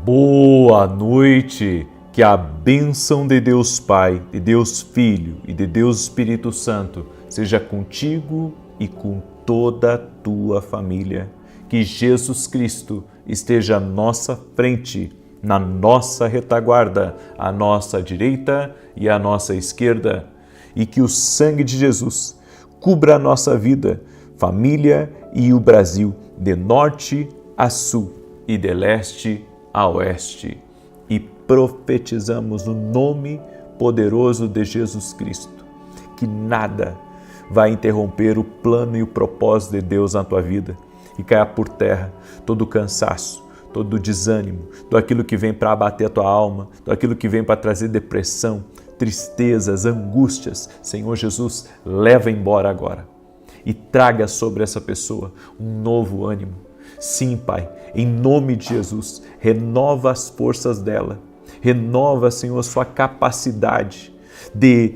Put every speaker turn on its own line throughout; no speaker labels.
Boa noite, que a bênção de Deus Pai, de Deus Filho e de Deus Espírito Santo seja contigo e com toda a tua família. Que Jesus Cristo esteja à nossa frente, na nossa retaguarda, à nossa direita e à nossa esquerda. E que o sangue de Jesus cubra a nossa vida, família e o Brasil, de norte a sul e de leste a oeste. E profetizamos no nome poderoso de Jesus Cristo, que nada vai interromper o plano e o propósito de Deus na tua vida, e caia por terra todo o cansaço, todo o desânimo, tudo aquilo que vem para abater a tua alma, tudo aquilo que vem para trazer depressão, tristezas, angústias. Senhor Jesus, leva embora agora e traga sobre essa pessoa um novo ânimo. Sim, Pai, em nome de Jesus, renova as forças dela, renova, Senhor, a sua capacidade de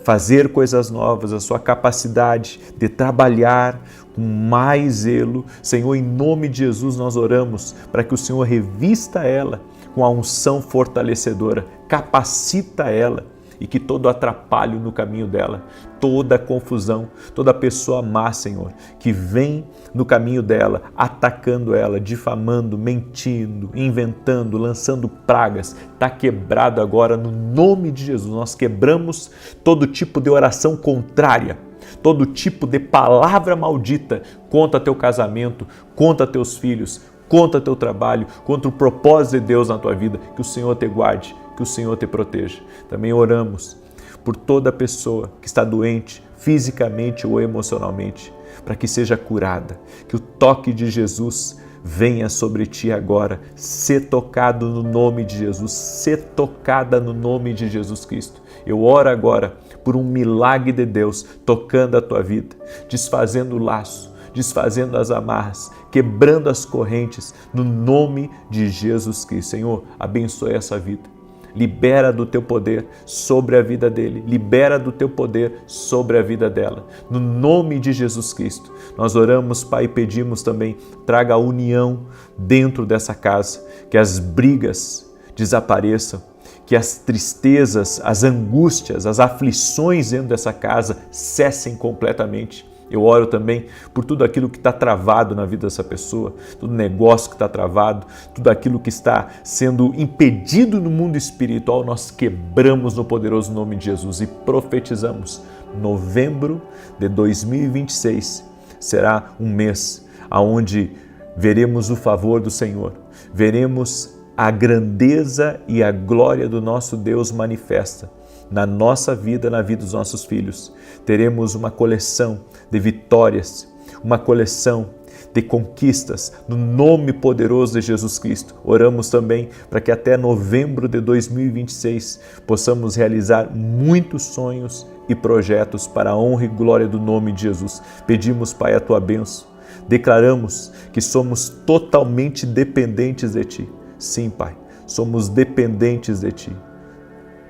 fazer coisas novas, a sua capacidade de trabalhar com mais zelo. Senhor, em nome de Jesus, nós oramos para que o Senhor revista ela com a unção fortalecedora, capacita ela, e que todo atrapalho no caminho dela, toda confusão, toda pessoa má, Senhor, que vem no caminho dela, atacando ela, difamando, mentindo, inventando, lançando pragas, está quebrado agora no nome de Jesus. Nós quebramos todo tipo de oração contrária, todo tipo de palavra maldita contra teu casamento, contra teus filhos, contra teu trabalho, contra o propósito de Deus na tua vida. Que o Senhor te guarde, que o Senhor te proteja. Também oramos por toda pessoa que está doente, fisicamente ou emocionalmente, para que seja curada, que o toque de Jesus venha sobre ti agora, ser tocado no nome de Jesus, ser tocada no nome de Jesus Cristo. Eu oro agora por um milagre de Deus tocando a tua vida, desfazendo o laço, desfazendo as amarras, quebrando as correntes, no nome de Jesus Cristo. Senhor, abençoe essa vida. Libera do teu poder sobre a vida dele, libera do teu poder sobre a vida dela. No nome de Jesus Cristo, nós oramos, Pai, e pedimos também, traga a união dentro dessa casa, que as brigas desapareçam, que as tristezas, as angústias, as aflições dentro dessa casa cessem completamente. Eu oro também por tudo aquilo que está travado na vida dessa pessoa, todo negócio que está travado, tudo aquilo que está sendo impedido no mundo espiritual, nós quebramos no poderoso nome de Jesus e profetizamos. Novembro de 2026 será um mês onde veremos o favor do Senhor, veremos a grandeza e a glória do nosso Deus manifesta na nossa vida, na vida dos nossos filhos. Teremos uma coleção de vitórias, uma coleção de conquistas, no nome poderoso de Jesus Cristo. Oramos também para que até novembro de 2026 possamos realizar muitos sonhos e projetos para a honra e glória do nome de Jesus. Pedimos, Pai, a tua bênção. Declaramos que somos totalmente dependentes de ti. Sim, Pai, somos dependentes de ti.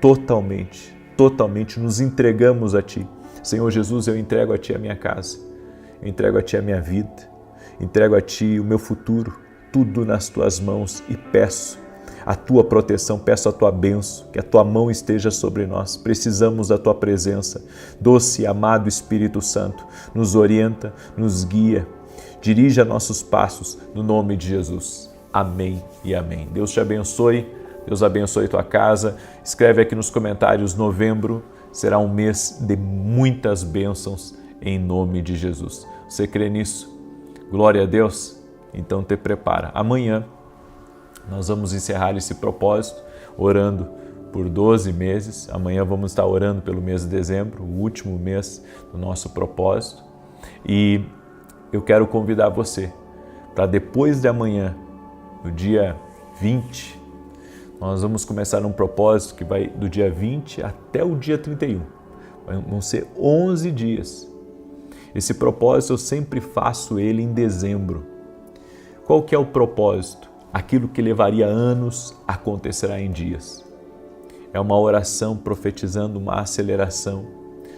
Totalmente nos entregamos a Ti. Senhor Jesus, eu entrego a Ti a minha casa, eu entrego a Ti a minha vida, entrego a Ti o meu futuro, tudo nas Tuas mãos, e peço a Tua proteção, peço a Tua bênção, que a Tua mão esteja sobre nós. Precisamos da Tua presença. Doce e amado Espírito Santo, nos orienta, nos guia, dirija nossos passos, no nome de Jesus. Amém e amém. Deus te abençoe. Deus abençoe tua casa. Escreve aqui nos comentários, novembro será um mês de muitas bênçãos em nome de Jesus. Você crê nisso? Glória a Deus? Então te prepara. Amanhã nós vamos encerrar esse propósito orando por 12 meses. Amanhã vamos estar orando pelo mês de dezembro, o último mês do nosso propósito. E eu quero convidar você para depois de amanhã, no dia 20, nós vamos começar um propósito que vai do dia 20 até o dia 31. Vão ser 11 dias. Esse propósito eu sempre faço ele em dezembro. Qual que é o propósito? Aquilo que levaria anos acontecerá em dias. É uma oração profetizando uma aceleração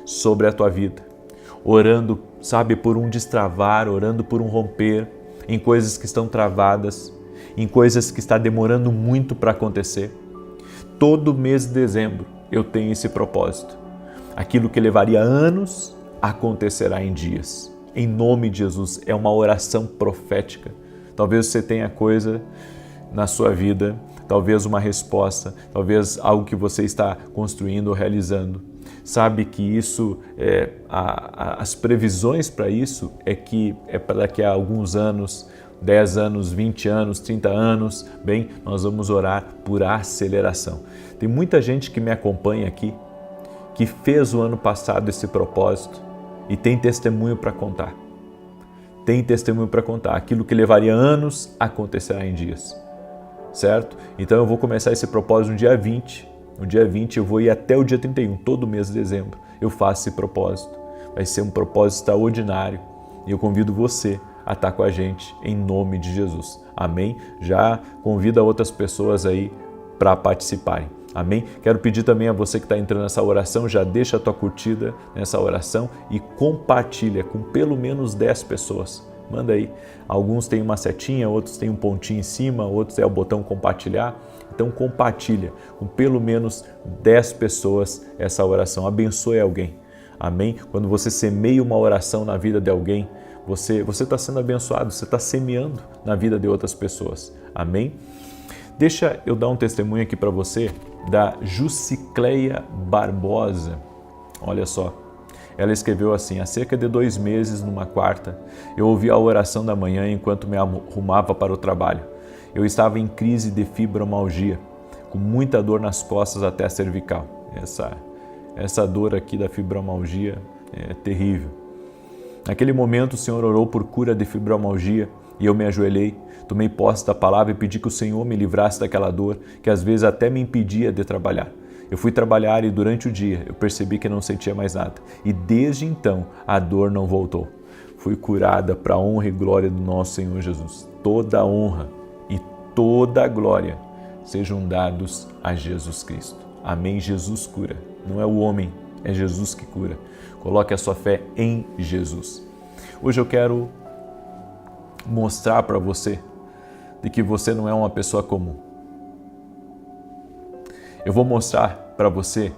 sobre a tua vida. Orando, sabe, por um destravar, orando por um romper em coisas que estão travadas. em coisas que está demorando muito para acontecer. Todo mês de dezembro eu tenho esse propósito. Aquilo que levaria anos acontecerá em dias. Em nome de Jesus, é uma oração profética. Talvez você tenha coisa na sua vida, talvez uma resposta, talvez algo que você está construindo ou realizando. Sabe que isso, as previsões para isso é que é para daqui a alguns anos, 10 anos, 20 anos, 30 anos, bem, nós vamos orar por aceleração. Tem muita gente que me acompanha aqui, que fez o ano passado esse propósito e tem testemunho para contar. Tem testemunho para contar. Aquilo que levaria anos acontecerá em dias, certo? Então eu vou começar esse propósito no dia 20. No dia 20 eu vou ir até o dia 31, todo mês de dezembro eu faço esse propósito. Vai ser um propósito extraordinário e eu convido você a estar com a gente em nome de Jesus. Amém? Já convida outras pessoas aí para participarem. Amém? Quero pedir também a você que está entrando nessa oração, já deixa a tua curtida nessa oração e compartilha com pelo menos 10 pessoas. Manda aí. Alguns têm uma setinha, outros têm um pontinho em cima, outros é o botão compartilhar. Então compartilha com pelo menos 10 pessoas essa oração. Abençoe alguém. Amém? Quando você semeia uma oração na vida de alguém, você está sendo abençoado, você está semeando na vida de outras pessoas. Amém? Deixa eu dar um testemunho aqui para você da Jucicleia Barbosa. Olha só, ela escreveu assim: há cerca de 2 meses, numa quarta, eu ouvi a oração da manhã enquanto me arrumava para o trabalho. Eu estava em crise de fibromialgia, com muita dor nas costas até a cervical. Essa dor aqui da fibromialgia é terrível. Naquele momento o Senhor orou por cura de fibromialgia e eu me ajoelhei, tomei posse da palavra e pedi que o Senhor me livrasse daquela dor que às vezes até me impedia de trabalhar. Eu fui trabalhar e durante o dia eu percebi que não sentia mais nada e desde então a dor não voltou. Fui curada para a honra e glória do nosso Senhor Jesus. Toda a honra e toda a glória sejam dados a Jesus Cristo. Amém? Jesus cura. Não é o homem, é Jesus que cura. Coloque a sua fé em Jesus. Hoje eu quero mostrar para você de que você não é uma pessoa comum. Eu vou mostrar para você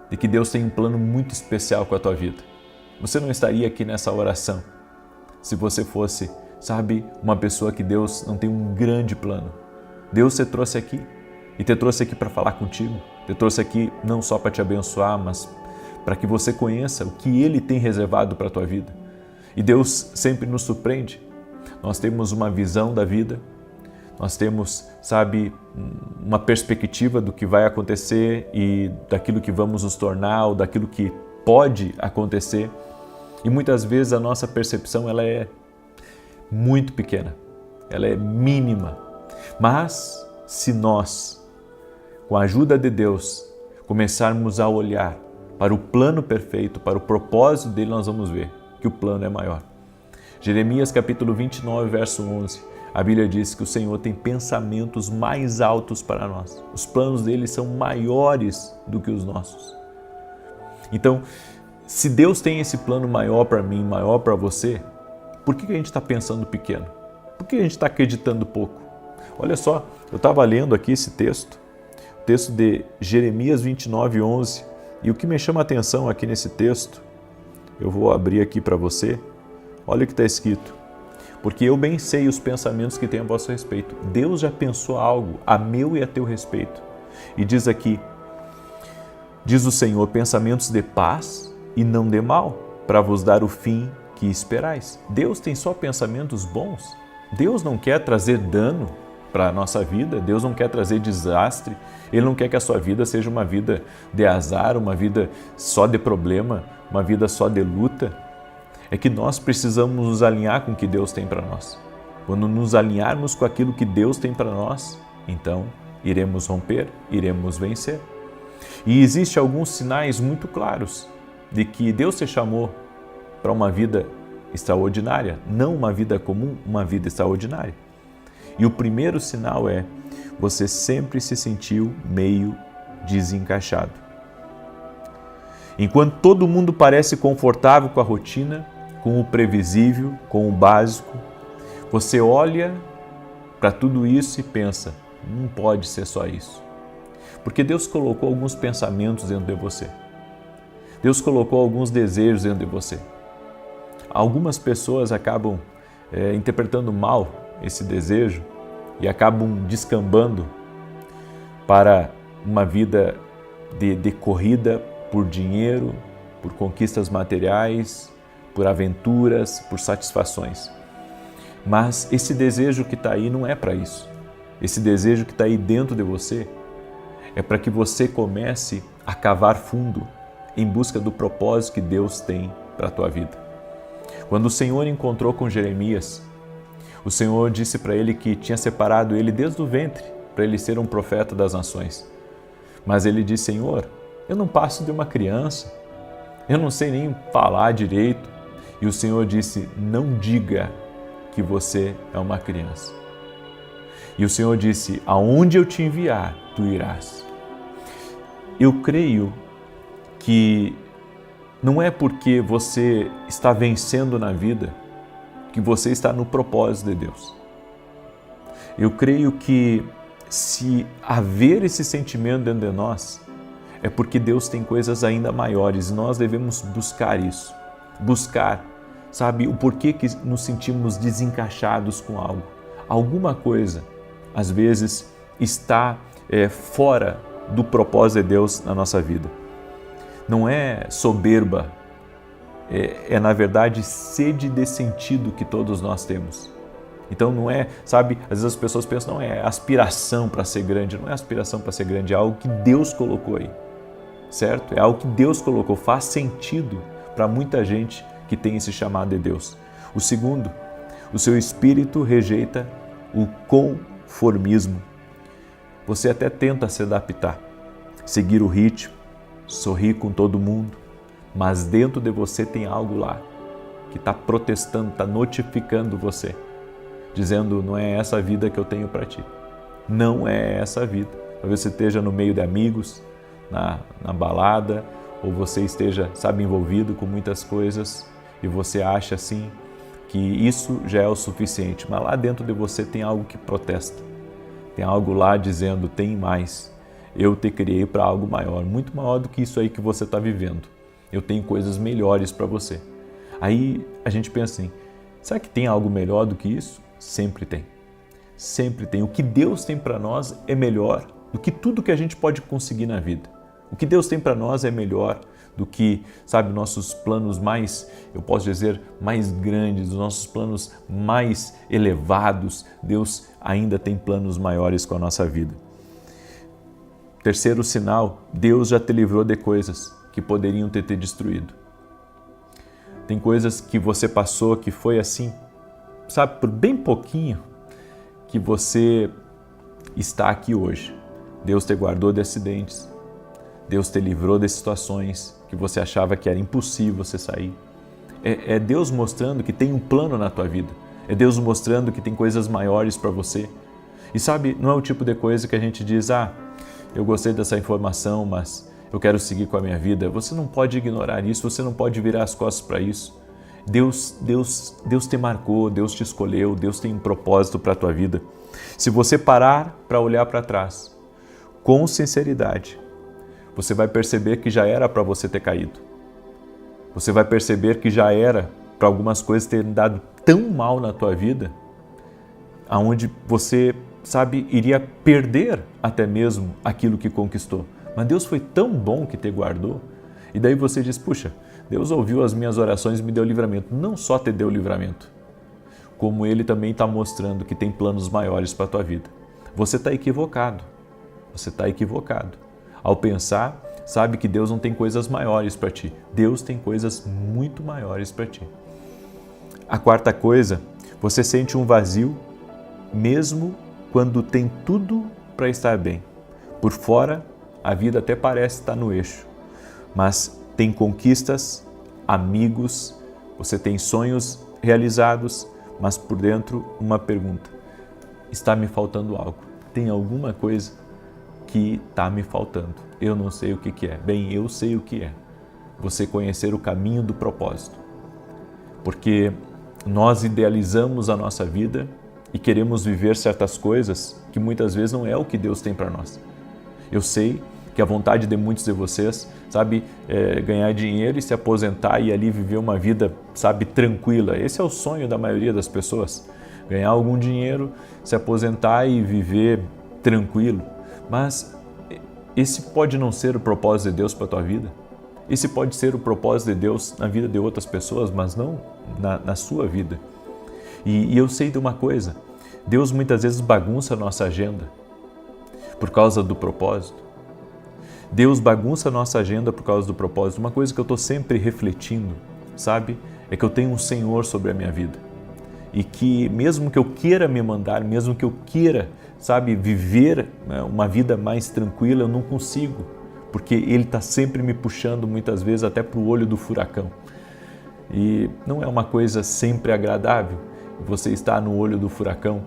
de que Deus tem um plano muito especial com a tua vida. Você não estaria aqui nessa oração se você fosse, sabe, uma pessoa que Deus não tem um grande plano. Deus te trouxe aqui e te trouxe aqui para falar contigo. Te trouxe aqui não só para te abençoar, mas para que você conheça o que Ele tem reservado para a tua vida. E Deus sempre nos surpreende. Nós temos uma visão da vida, nós temos, sabe, uma perspectiva do que vai acontecer e daquilo que vamos nos tornar ou daquilo que pode acontecer. E muitas vezes a nossa percepção ela é muito pequena, ela é mínima. Mas se nós, com a ajuda de Deus, começarmos a olhar para o plano perfeito, para o propósito dele, nós vamos ver que o plano é maior. Jeremias capítulo 29, verso 11, a Bíblia diz que o Senhor tem pensamentos mais altos para nós. Os planos dele são maiores do que os nossos. Então, se Deus tem esse plano maior para mim, maior para você, por que a gente está pensando pequeno? Por que a gente está acreditando pouco? Olha só, eu estava lendo aqui esse texto, o texto de Jeremias 29, 11, e o que me chama a atenção aqui nesse texto, eu vou abrir aqui para você, olha o que está escrito. Porque eu bem sei os pensamentos que tenho a vosso respeito. Deus já pensou algo a meu e a teu respeito. E diz aqui, diz o Senhor, pensamentos de paz e não de mal, para vos dar o fim que esperais. Deus tem só pensamentos bons. Deus não quer trazer dano para a nossa vida, Deus não quer trazer desastre, Ele não quer que a sua vida seja uma vida de azar, uma vida só de problema, uma vida só de luta. É que nós precisamos nos alinhar com o que Deus tem para nós. Quando nos alinharmos com aquilo que Deus tem para nós, então iremos romper, iremos vencer. E existem alguns sinais muito claros de que Deus te chamou para uma vida extraordinária, não uma vida comum, uma vida extraordinária. E o primeiro sinal é, você sempre se sentiu meio desencaixado. Enquanto todo mundo parece confortável com a rotina, com o previsível, com o básico, você olha para tudo isso e pensa, não pode ser só isso. Porque Deus colocou alguns pensamentos dentro de você. Deus colocou alguns desejos dentro de você. Algumas pessoas acabam interpretando mal esse desejo e acabam descambando para uma vida de corrida por dinheiro, por conquistas materiais, por aventuras, por satisfações. Mas esse desejo que está aí não é para isso. Esse desejo que está aí dentro de você é para que você comece a cavar fundo em busca do propósito que Deus tem para a tua vida. Quando o Senhor encontrou com Jeremias, o Senhor disse para ele que tinha separado ele desde o ventre para ele ser um profeta das nações. Mas ele disse, Senhor, eu não passo de uma criança, eu não sei nem falar direito. E o Senhor disse, não diga que você é uma criança. E o Senhor disse, aonde eu te enviar, tu irás. Eu creio que não é porque você está vencendo na vida que você está no propósito de Deus. Eu creio que se haver esse sentimento dentro de nós, é porque Deus tem coisas ainda maiores e nós devemos buscar isso. Buscar, sabe, o porquê que nos sentimos desencaixados com algo. Alguma coisa, às vezes, está fora do propósito de Deus na nossa vida. Não é soberba, é na verdade sede de sentido que todos nós temos. Então não é, sabe, às vezes as pessoas pensam, não é aspiração para ser grande, não é aspiração para ser grande, é algo que Deus colocou aí, certo? É algo que Deus colocou, faz sentido para muita gente que tem esse chamado de Deus. O segundo, o seu espírito rejeita o conformismo. Você até tenta se adaptar, seguir o ritmo, sorrir com todo mundo, mas dentro de você tem algo lá que está protestando, está notificando você, dizendo, não é essa a vida que eu tenho para ti. Não é essa a vida. Talvez você esteja no meio de amigos, na balada, ou você esteja, sabe, envolvido com muitas coisas e você acha assim que isso já é o suficiente, mas lá dentro de você tem algo que protesta. Tem algo lá dizendo, tem mais. Eu te criei para algo maior, muito maior do que isso aí que você está vivendo. Eu tenho coisas melhores para você. Aí a gente pensa assim, será que tem algo melhor do que isso? Sempre tem. Sempre tem. O que Deus tem para nós é melhor do que tudo que a gente pode conseguir na vida. O que Deus tem para nós é melhor do que, sabe, nossos planos mais, eu posso dizer, mais grandes, os nossos planos mais elevados. Deus ainda tem planos maiores com a nossa vida. Terceiro sinal, Deus já te livrou de coisas que poderiam ter te destruído. Tem coisas que você passou que foi assim, sabe, por bem pouquinho, que você está aqui hoje. Deus te guardou de acidentes, Deus te livrou de situações que você achava que era impossível você sair. É Deus mostrando que tem um plano na tua vida, é Deus mostrando que tem coisas maiores para você. E sabe, não é o tipo de coisa que a gente diz, eu gostei dessa informação, mas eu quero seguir com a minha vida. Você não pode ignorar isso, você não pode virar as costas para isso. Deus te marcou, Deus te escolheu, Deus tem um propósito para a tua vida. Se você parar para olhar para trás, com sinceridade, você vai perceber que já era para você ter caído. Você vai perceber que já era para algumas coisas terem dado tão mal na tua vida, aonde você, sabe, iria perder até mesmo aquilo que conquistou. Mas Deus foi tão bom que te guardou. E daí você diz, puxa, Deus ouviu as minhas orações e me deu livramento. Não só te deu livramento, como Ele também está mostrando que tem planos maiores para a tua vida. Você está equivocado. Você está equivocado. Ao pensar, sabe que Deus não tem coisas maiores para ti. Deus tem coisas muito maiores para ti. A quarta coisa, você sente um vazio mesmo quando tem tudo para estar bem. Por fora, a vida até parece estar no eixo, mas tem conquistas, amigos, você tem sonhos realizados, mas por dentro uma pergunta, está me faltando algo? Tem alguma coisa que está me faltando? Eu não sei o que é. Bem, eu sei o que é. Você conhecer o caminho do propósito. Porque nós idealizamos a nossa vida e queremos viver certas coisas que muitas vezes não é o que Deus tem para nós. Eu sei que a vontade de muitos de vocês, sabe, é ganhar dinheiro e se aposentar e ali viver uma vida, sabe, tranquila. Esse é o sonho da maioria das pessoas. Ganhar algum dinheiro, se aposentar e viver tranquilo. Mas esse pode não ser o propósito de Deus para a tua vida. Esse pode ser o propósito de Deus na vida de outras pessoas, mas não na sua vida. E eu sei de uma coisa, Deus muitas vezes bagunça a nossa agenda por causa do propósito. Deus bagunça a nossa agenda por causa do propósito. Uma coisa que eu estou sempre refletindo, sabe, é que eu tenho um Senhor sobre a minha vida. E que mesmo que eu queira me mandar, mesmo que eu queira, sabe, viver uma vida mais tranquila, eu não consigo. Porque Ele está sempre me puxando, muitas vezes, até para o olho do furacão. E não é uma coisa sempre agradável você estar no olho do furacão,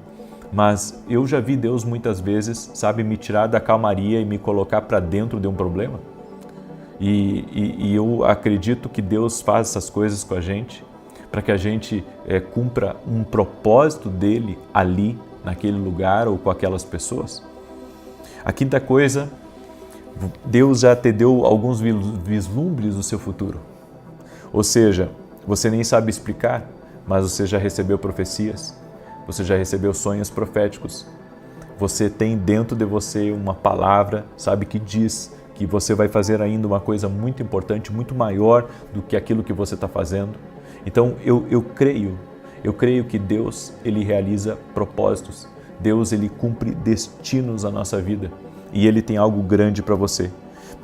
mas eu já vi Deus muitas vezes, sabe, me tirar da calmaria e me colocar para dentro de um problema. E eu acredito que Deus faz essas coisas com a gente para que a gente cumpra um propósito dele ali, naquele lugar ou com aquelas pessoas. A quinta coisa, Deus já te deu alguns vislumbres do seu futuro. Ou seja, você nem sabe explicar, mas você já recebeu profecias, você já recebeu sonhos proféticos. Você tem dentro de você uma palavra, sabe, que diz que você vai fazer ainda uma coisa muito importante, muito maior do que aquilo que você está fazendo. Então eu creio que Deus, Ele realiza propósitos. Deus, Ele cumpre destinos na nossa vida e Ele tem algo grande para você.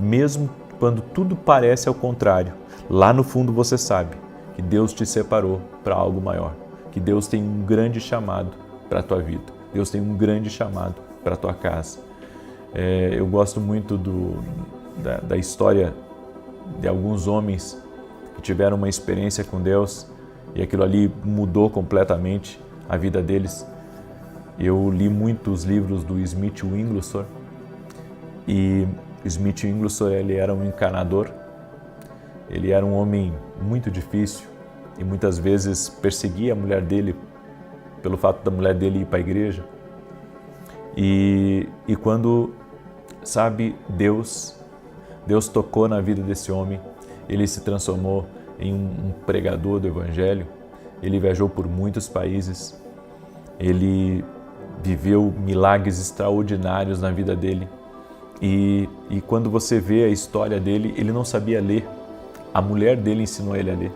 Mesmo quando tudo parece ao contrário, lá no fundo você sabe que Deus te separou para algo maior, que Deus tem um grande chamado para a tua vida, Deus tem um grande chamado para a tua casa. Eu gosto muito da história de alguns homens que tiveram uma experiência com Deus e aquilo ali mudou completamente a vida deles. Eu li muitos livros do Smith Wigglesworth e Smith Wigglesworth, ele era um encanador. Ele era um homem muito difícil e muitas vezes perseguia a mulher dele pelo fato da mulher dele ir para a igreja. E quando, sabe, Deus tocou na vida desse homem, ele se transformou em um pregador do Evangelho, ele viajou por muitos países, ele viveu milagres extraordinários na vida dele. E quando você vê a história dele, ele não sabia ler. A mulher dele ensinou ele a ler.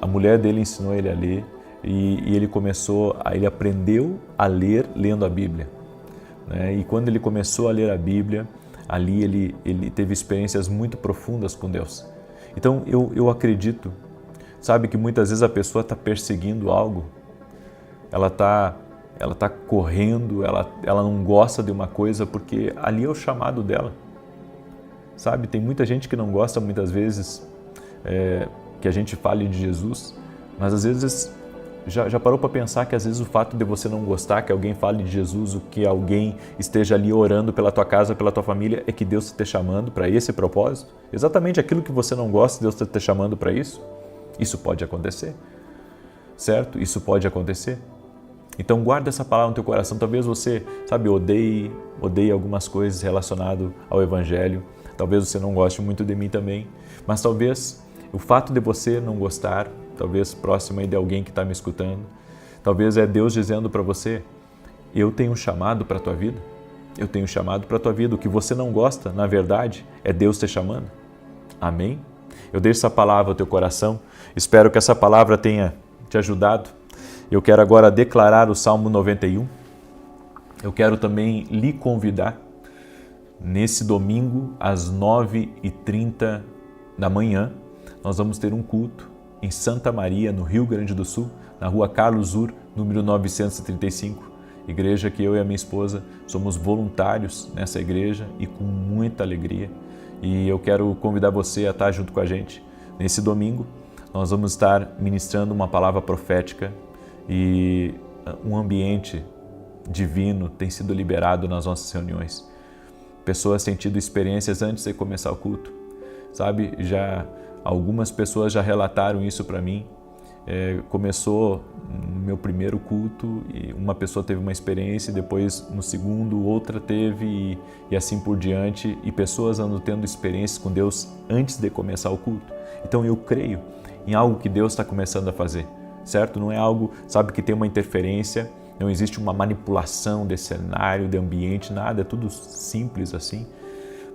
A mulher dele ensinou ele a ler e ele aprendeu a ler lendo a Bíblia. Né? E quando ele começou a ler a Bíblia, ali ele teve experiências muito profundas com Deus. Então eu acredito, sabe, que muitas vezes a pessoa está perseguindo algo, ela está correndo, ela não gosta de uma coisa porque ali é o chamado dela. Sabe, tem muita gente que não gosta muitas vezes que a gente fale de Jesus, mas às vezes já parou para pensar que às vezes o fato de você não gostar que alguém fale de Jesus, ou que alguém esteja ali orando pela tua casa, pela tua família, é que Deus está te chamando para esse propósito? Exatamente aquilo que você não gosta, Deus está te chamando para isso? Isso pode acontecer, certo? Isso pode acontecer. Então guarda essa palavra no teu coração. Talvez você, sabe, odeie algumas coisas relacionadas ao Evangelho. Talvez você não goste muito de mim também, mas talvez o fato de você não gostar, talvez próximo aí de alguém que está me escutando, talvez é Deus dizendo para você, eu tenho um chamado para a tua vida, eu tenho um chamado para a tua vida. O que você não gosta, na verdade, é Deus te chamando. Amém? Eu deixo essa palavra ao teu coração, espero que essa palavra tenha te ajudado. Eu quero agora declarar o Salmo 91, eu quero também lhe convidar, nesse domingo, às 9h30 da manhã, nós vamos ter um culto em Santa Maria, no Rio Grande do Sul, na rua Carlos Ur, número 935. Igreja que eu e a minha esposa somos voluntários nessa igreja e com muita alegria. E eu quero convidar você a estar junto com a gente. Nesse domingo, nós vamos estar ministrando uma palavra profética e um ambiente divino tem sido liberado nas nossas reuniões. Pessoas têm tido experiências antes de começar o culto, sabe? Algumas pessoas já relataram isso para mim. Começou meu primeiro culto e uma pessoa teve uma experiência, depois no segundo outra teve e assim por diante, e pessoas andam tendo experiências com Deus antes de começar o culto. Então eu creio em algo que Deus está começando a fazer, certo? Não é algo, sabe, que tem uma interferência, não existe uma manipulação de cenário, de ambiente, nada, é tudo simples assim,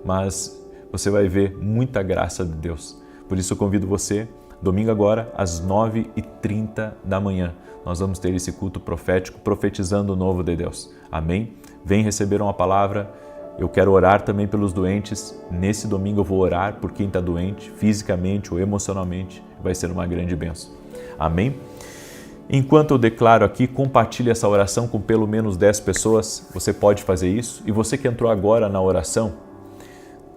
mas você vai ver muita graça de Deus. Por isso eu convido você, domingo agora, às 9h30 da manhã, nós vamos ter esse culto profético, profetizando o novo de Deus. Amém? Vem receber uma palavra. Eu quero orar também pelos doentes. Nesse domingo eu vou orar por quem está doente, fisicamente ou emocionalmente. Vai ser uma grande bênção. Amém? Enquanto eu declaro aqui, compartilhe essa oração com pelo menos 10 pessoas. Você pode fazer isso. E você que entrou agora na oração,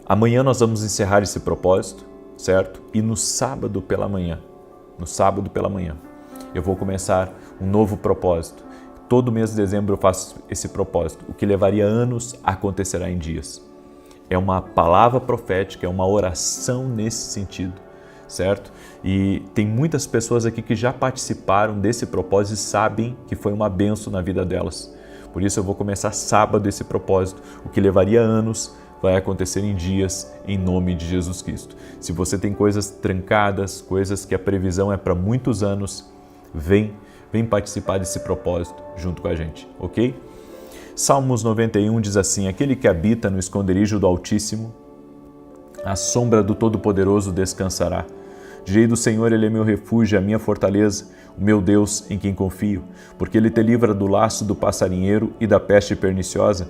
amanhã nós vamos encerrar esse propósito, certo? E no sábado pela manhã, eu vou começar um novo propósito. Todo mês de dezembro eu faço esse propósito. O que levaria anos acontecerá em dias. É uma palavra profética, é uma oração nesse sentido, certo? E tem muitas pessoas aqui que já participaram desse propósito e sabem que foi uma bênção na vida delas. Por isso eu vou começar sábado esse propósito. O que levaria anos vai acontecer em dias, em nome de Jesus Cristo. Se você tem coisas trancadas, coisas que a previsão é para muitos anos, vem participar desse propósito junto com a gente, ok? Salmos 91 diz assim: aquele que habita no esconderijo do Altíssimo, à sombra do Todo-Poderoso descansará. Direi do Senhor, Ele é meu refúgio, a minha fortaleza, o meu Deus em quem confio, porque Ele te livra do laço do passarinheiro e da peste perniciosa.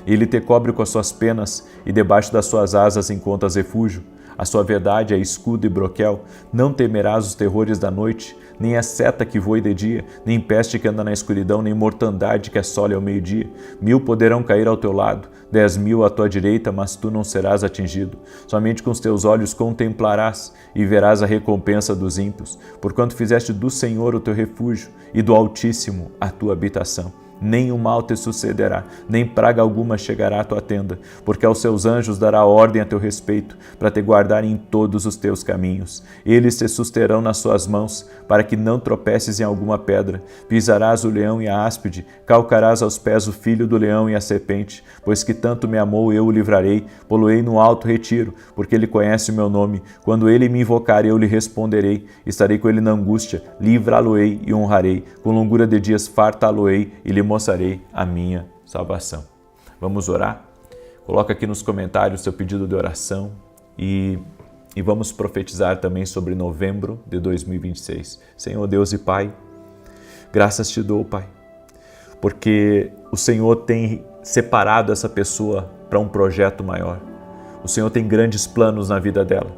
Ele te cobre com as suas penas e debaixo das suas asas encontras refúgio. A sua verdade é escudo e broquel. Não temerás os terrores da noite, nem a seta que voe de dia, nem peste que anda na escuridão, nem mortandade que assole ao meio-dia. 1000 poderão cair ao teu lado, 10.000 à tua direita, mas tu não serás atingido. Somente com os teus olhos contemplarás e verás a recompensa dos ímpios, porquanto fizeste do Senhor o teu refúgio e do Altíssimo a tua habitação. Nem o mal te sucederá, nem praga alguma chegará à tua tenda, porque aos seus anjos dará ordem a teu respeito, para te guardarem em todos os teus caminhos. Eles te susterão nas suas mãos, para que não tropeces em alguma pedra. Pisarás o leão e a áspide, calcarás aos pés o filho do leão e a serpente, pois que tanto me amou, eu o livrarei, pô-lo-ei no alto retiro, porque ele conhece o meu nome. Quando ele me invocar, eu lhe responderei, estarei com ele na angústia, livrá-lo-ei e honrarei, com longura de dias fartá-lo-ei e lhe mostrarei a minha salvação. Vamos orar? Coloca aqui nos comentários o seu pedido de oração e vamos profetizar também sobre novembro de 2026. Senhor Deus e Pai, graças te dou, Pai, porque o Senhor tem separado essa pessoa para um projeto maior. O Senhor tem grandes planos na vida dela.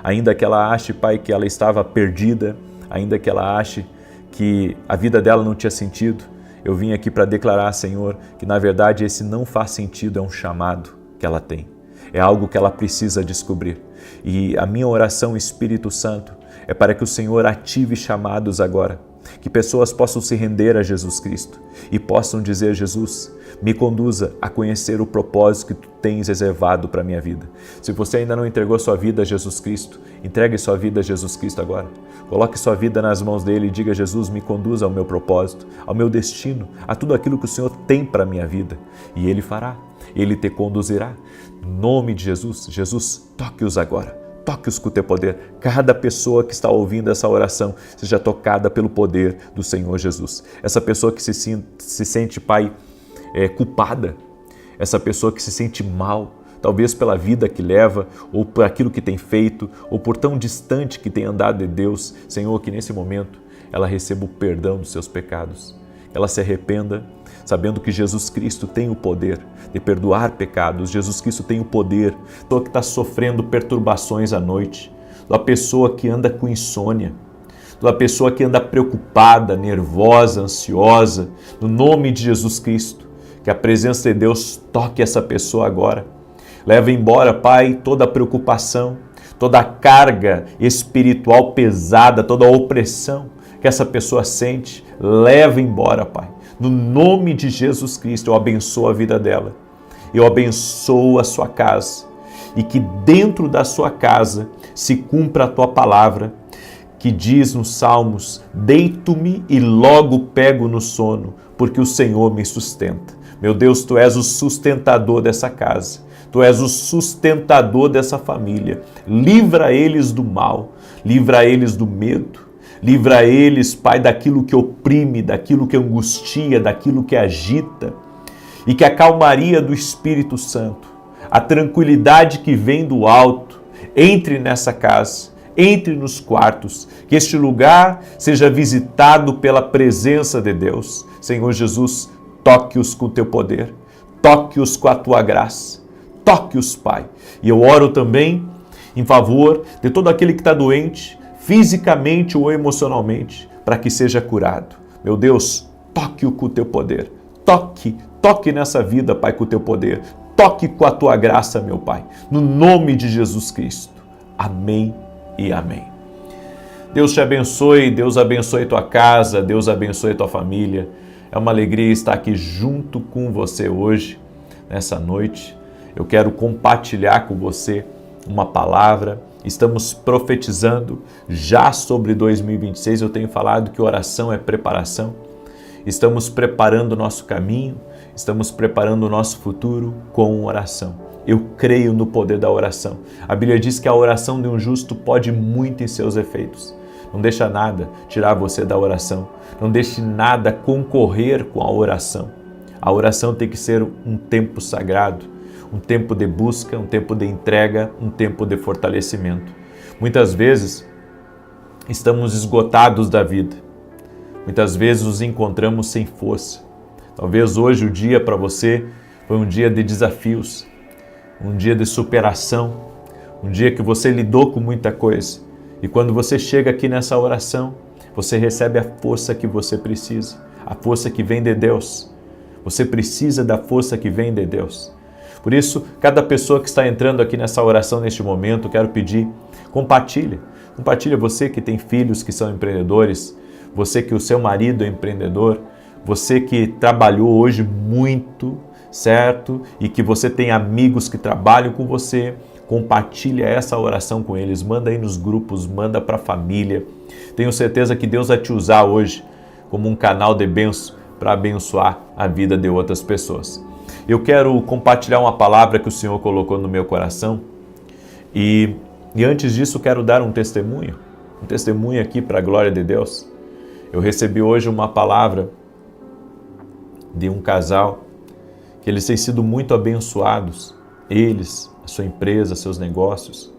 Ainda que ela ache, Pai, que ela estava perdida, ainda que ela ache que a vida dela não tinha sentido, eu vim aqui para declarar, Senhor, que na verdade esse não faz sentido, é um chamado que ela tem. É algo que ela precisa descobrir. E a minha oração, Espírito Santo, é para que o Senhor ative chamados agora, que pessoas possam se render a Jesus Cristo e possam dizer: Jesus, me conduza a conhecer o propósito que Tu tens reservado para a minha vida. Se você ainda não entregou sua vida a Jesus Cristo, entregue sua vida a Jesus Cristo agora. Coloque sua vida nas mãos dele e diga: Jesus, me conduza ao meu propósito, ao meu destino, a tudo aquilo que o Senhor tem para a minha vida. E Ele fará, Ele te conduzirá. Em nome de Jesus, Jesus, toque-os agora. Toque-os com o teu poder. Cada pessoa que está ouvindo essa oração seja tocada pelo poder do Senhor Jesus. Essa pessoa que se sente, Pai, culpada. Essa pessoa que se sente mal, talvez pela vida que leva, ou por aquilo que tem feito, ou por tão distante que tem andado de Deus. Senhor, que nesse momento ela receba o perdão dos seus pecados. Ela se arrependa, sabendo que Jesus Cristo tem o poder de perdoar pecados. Jesus Cristo tem o poder. Pessoa que está sofrendo perturbações à noite, da pessoa que anda com insônia, da pessoa que anda preocupada, nervosa, ansiosa, no nome de Jesus Cristo, que a presença de Deus toque essa pessoa agora. Leva embora, Pai, toda a preocupação, toda a carga espiritual pesada, toda a opressão que essa pessoa sente. Leva embora, Pai. No nome de Jesus Cristo, eu abençoo a vida dela. Eu abençoo a sua casa. E que dentro da sua casa se cumpra a tua palavra. que diz nos Salmos: deito-me e logo pego no sono, porque o Senhor me sustenta. Meu Deus, Tu és o sustentador dessa casa, Tu és o sustentador dessa família. Livra eles do mal, livra eles do medo, livra eles, Pai, daquilo que oprime, daquilo que angustia, daquilo que agita, e que a calmaria do Espírito Santo, a tranquilidade que vem do alto, entre nessa casa, entre nos quartos, que este lugar seja visitado pela presença de Deus. Senhor Jesus, toque-os com Teu poder, toque-os com a Tua graça, toque-os, Pai. E eu oro também em favor de todo aquele que está doente, fisicamente ou emocionalmente, para que seja curado. Meu Deus, toque-o com o Teu poder, toque nessa vida, Pai, com o Teu poder, toque com a Tua graça, meu Pai, no nome de Jesus Cristo. Amém e amém. Deus te abençoe, Deus abençoe tua casa, Deus abençoe tua família. É uma alegria estar aqui junto com você hoje, nessa noite. Eu quero compartilhar com você uma palavra. Estamos profetizando já sobre 2026. Eu tenho falado que oração é preparação. Estamos preparando o nosso caminho, estamos preparando o nosso futuro com oração. Eu creio no poder da oração. A Bíblia diz que a oração de um justo pode muito em seus efeitos. Não deixa nada tirar você da oração. Não deixe nada concorrer com a oração. A oração tem que ser um tempo sagrado, um tempo de busca, um tempo de entrega, um tempo de fortalecimento. Muitas vezes estamos esgotados da vida. Muitas vezes nos encontramos sem força. Talvez hoje o dia para você foi um dia de desafios, um dia de superação, um dia que você lidou com muita coisa. E quando você chega aqui nessa oração, você recebe a força que você precisa, a força que vem de Deus. Você precisa da força que vem de Deus. Por isso, cada pessoa que está entrando aqui nessa oração neste momento, quero pedir, compartilha. Compartilha, você que tem filhos que são empreendedores, você que o seu marido é empreendedor, você que trabalhou hoje muito, certo? E que você tem amigos que trabalham com você, compartilha essa oração com eles, manda aí nos grupos, manda para a família. Tenho certeza que Deus vai te usar hoje como um canal de bênção para abençoar a vida de outras pessoas. Eu quero compartilhar uma palavra que o Senhor colocou no meu coração e antes disso quero dar um testemunho aqui para a glória de Deus. Eu recebi hoje uma palavra de um casal que eles têm sido muito abençoados, eles, a sua empresa, seus negócios,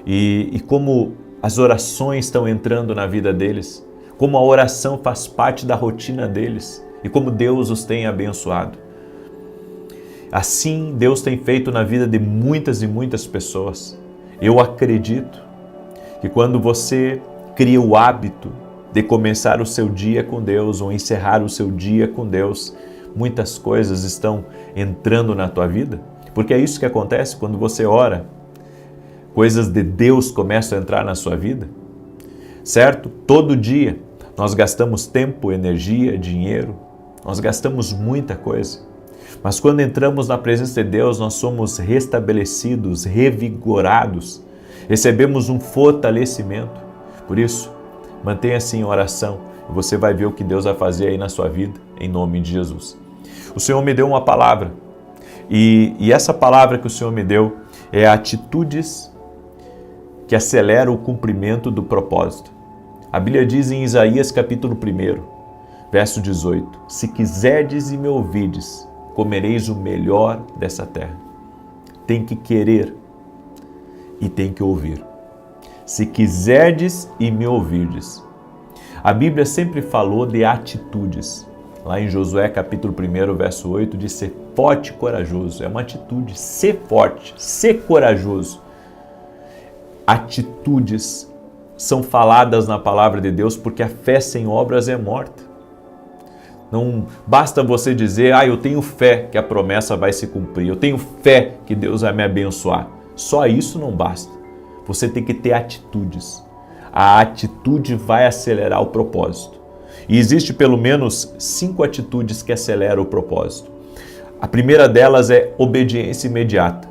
e como as orações estão entrando na vida deles, como a oração faz parte da rotina deles e como Deus os tem abençoado. Assim, Deus tem feito na vida de muitas e muitas pessoas. Eu acredito que quando você cria o hábito de começar o seu dia com Deus ou encerrar o seu dia com Deus, muitas coisas estão entrando na tua vida, porque é isso que acontece quando você ora. Coisas de Deus começam a entrar na sua vida, certo? Todo dia nós gastamos tempo, energia, dinheiro, nós gastamos muita coisa, mas quando entramos na presença de Deus, nós somos restabelecidos, revigorados, recebemos um fortalecimento. Por isso, mantenha-se em oração e você vai ver o que Deus vai fazer aí na sua vida, em nome de Jesus. O Senhor me deu uma palavra e essa palavra que o Senhor me deu é atitudes que aceleram o cumprimento do propósito. A Bíblia diz em Isaías capítulo 1, verso 18, se quiserdes e me ouvides, comereis o melhor dessa terra. Tem que querer e tem que ouvir. Se quiserdes e me ouvirdes. A Bíblia sempre falou de atitudes. Lá em Josué capítulo 1, verso 8, diz ser forte e corajoso. É uma atitude, ser forte, ser corajoso. Atitudes são faladas na palavra de Deus porque a fé sem obras é morta. Não basta você dizer, eu tenho fé que a promessa vai se cumprir, eu tenho fé que Deus vai me abençoar. Só isso não basta. Você tem que ter atitudes. A atitude vai acelerar o propósito. E existe pelo menos 5 atitudes que aceleram o propósito. A primeira delas é obediência imediata.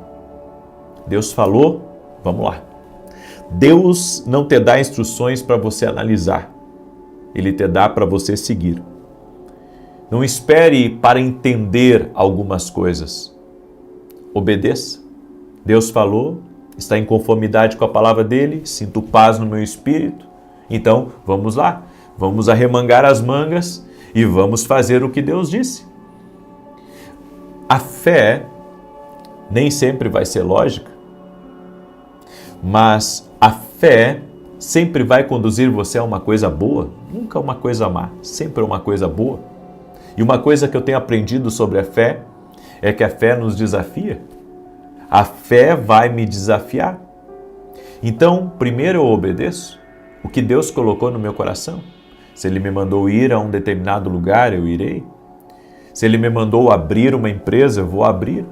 Deus falou, vamos lá. Deus não te dá instruções para você analisar. Ele te dá para você seguir. Não espere para entender algumas coisas. Obedeça. Deus falou, está em conformidade com a palavra dele, sinto paz no meu espírito. Então, vamos lá. Vamos arremangar as mangas e vamos fazer o que Deus disse. A fé nem sempre vai ser lógica, mas a fé sempre vai conduzir você a uma coisa boa, nunca uma coisa má, sempre uma coisa boa. E uma coisa que eu tenho aprendido sobre a fé é que a fé nos desafia. A fé vai me desafiar. Então, primeiro eu obedeço o que Deus colocou no meu coração. Se Ele me mandou ir a um determinado lugar, eu irei. Se Ele me mandou abrir uma empresa, eu vou abrir.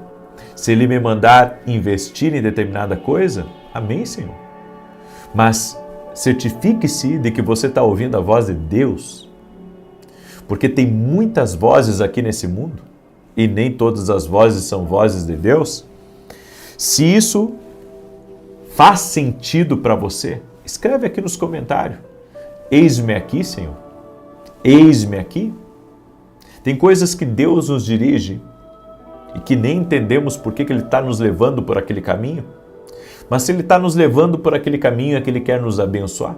Se Ele me mandar investir em determinada coisa, amém, Senhor. Mas certifique-se de que você está ouvindo a voz de Deus. Porque tem muitas vozes aqui nesse mundo e nem todas as vozes são vozes de Deus. Se isso faz sentido para você, escreve aqui nos comentários. Eis-me aqui, Senhor. Eis-me aqui. Tem coisas que Deus nos dirige e que nem entendemos por que Ele está nos levando por aquele caminho. Mas se Ele está nos levando por aquele caminho é que Ele quer nos abençoar.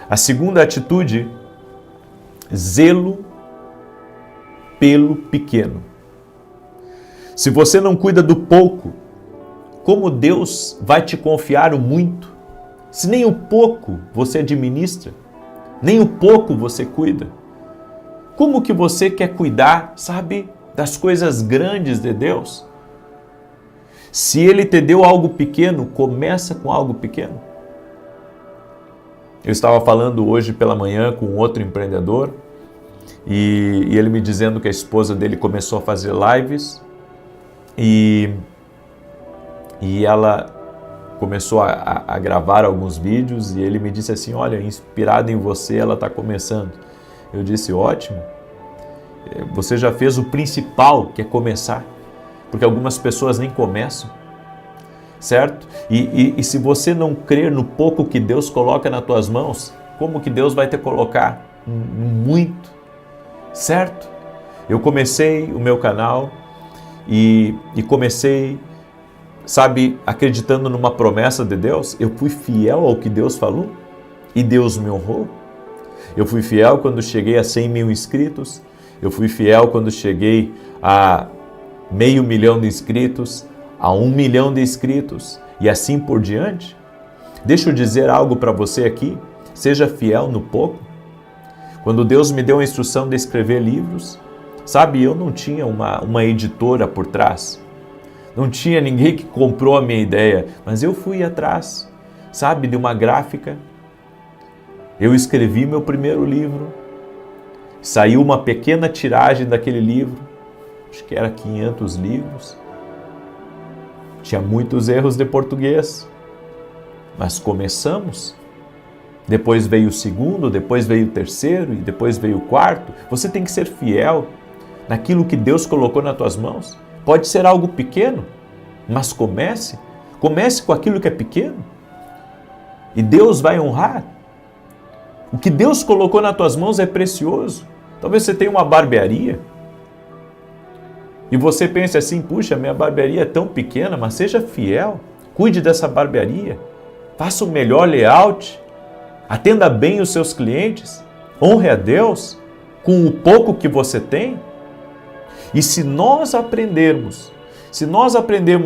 A segunda atitude, zelo pelo pequeno. Se você não cuida do pouco, como Deus vai te confiar o muito? Se nem o pouco você administra, nem o pouco você cuida, como que você quer cuidar, sabe, das coisas grandes de Deus? Se Ele te deu algo pequeno, começa com algo pequeno. Eu estava falando hoje pela manhã com outro empreendedor e ele me dizendo que a esposa dele começou a fazer lives e ela começou a gravar alguns vídeos e ele me disse assim, olha, inspirado em você, ela está começando. Eu disse, ótimo, você já fez o principal, que é começar, porque algumas pessoas nem começam, certo? E se você não crer no pouco que Deus coloca nas tuas mãos, como que Deus vai te colocar muito, certo? Eu comecei o meu canal e comecei, sabe, acreditando numa promessa de Deus. Eu fui fiel ao que Deus falou e Deus me honrou. Eu fui fiel quando cheguei a 100 mil inscritos, eu fui fiel quando cheguei a 500 mil de inscritos, a 1 milhão de inscritos e assim por diante. Deixa eu dizer algo para você aqui, seja fiel no pouco. Quando Deus me deu a instrução de escrever livros, sabe, eu não tinha uma editora por trás, não tinha ninguém que comprou a minha ideia, mas eu fui atrás, sabe, de uma gráfica. Eu escrevi meu primeiro livro, saiu uma pequena tiragem daquele livro, acho que era 500 livros, tinha muitos erros de português, mas começamos. Depois veio o segundo, depois veio o terceiro e depois veio o quarto. Você tem que ser fiel naquilo que Deus colocou nas tuas mãos. Pode ser algo pequeno, mas comece com aquilo que é pequeno e Deus vai honrar. O que Deus colocou nas tuas mãos é precioso. Talvez você tenha uma barbearia e você pense assim, puxa, minha barbearia é tão pequena, mas seja fiel, cuide dessa barbearia, faça o melhor layout, atenda bem os seus clientes, honre a Deus com o pouco que você tem. E se nós aprendermos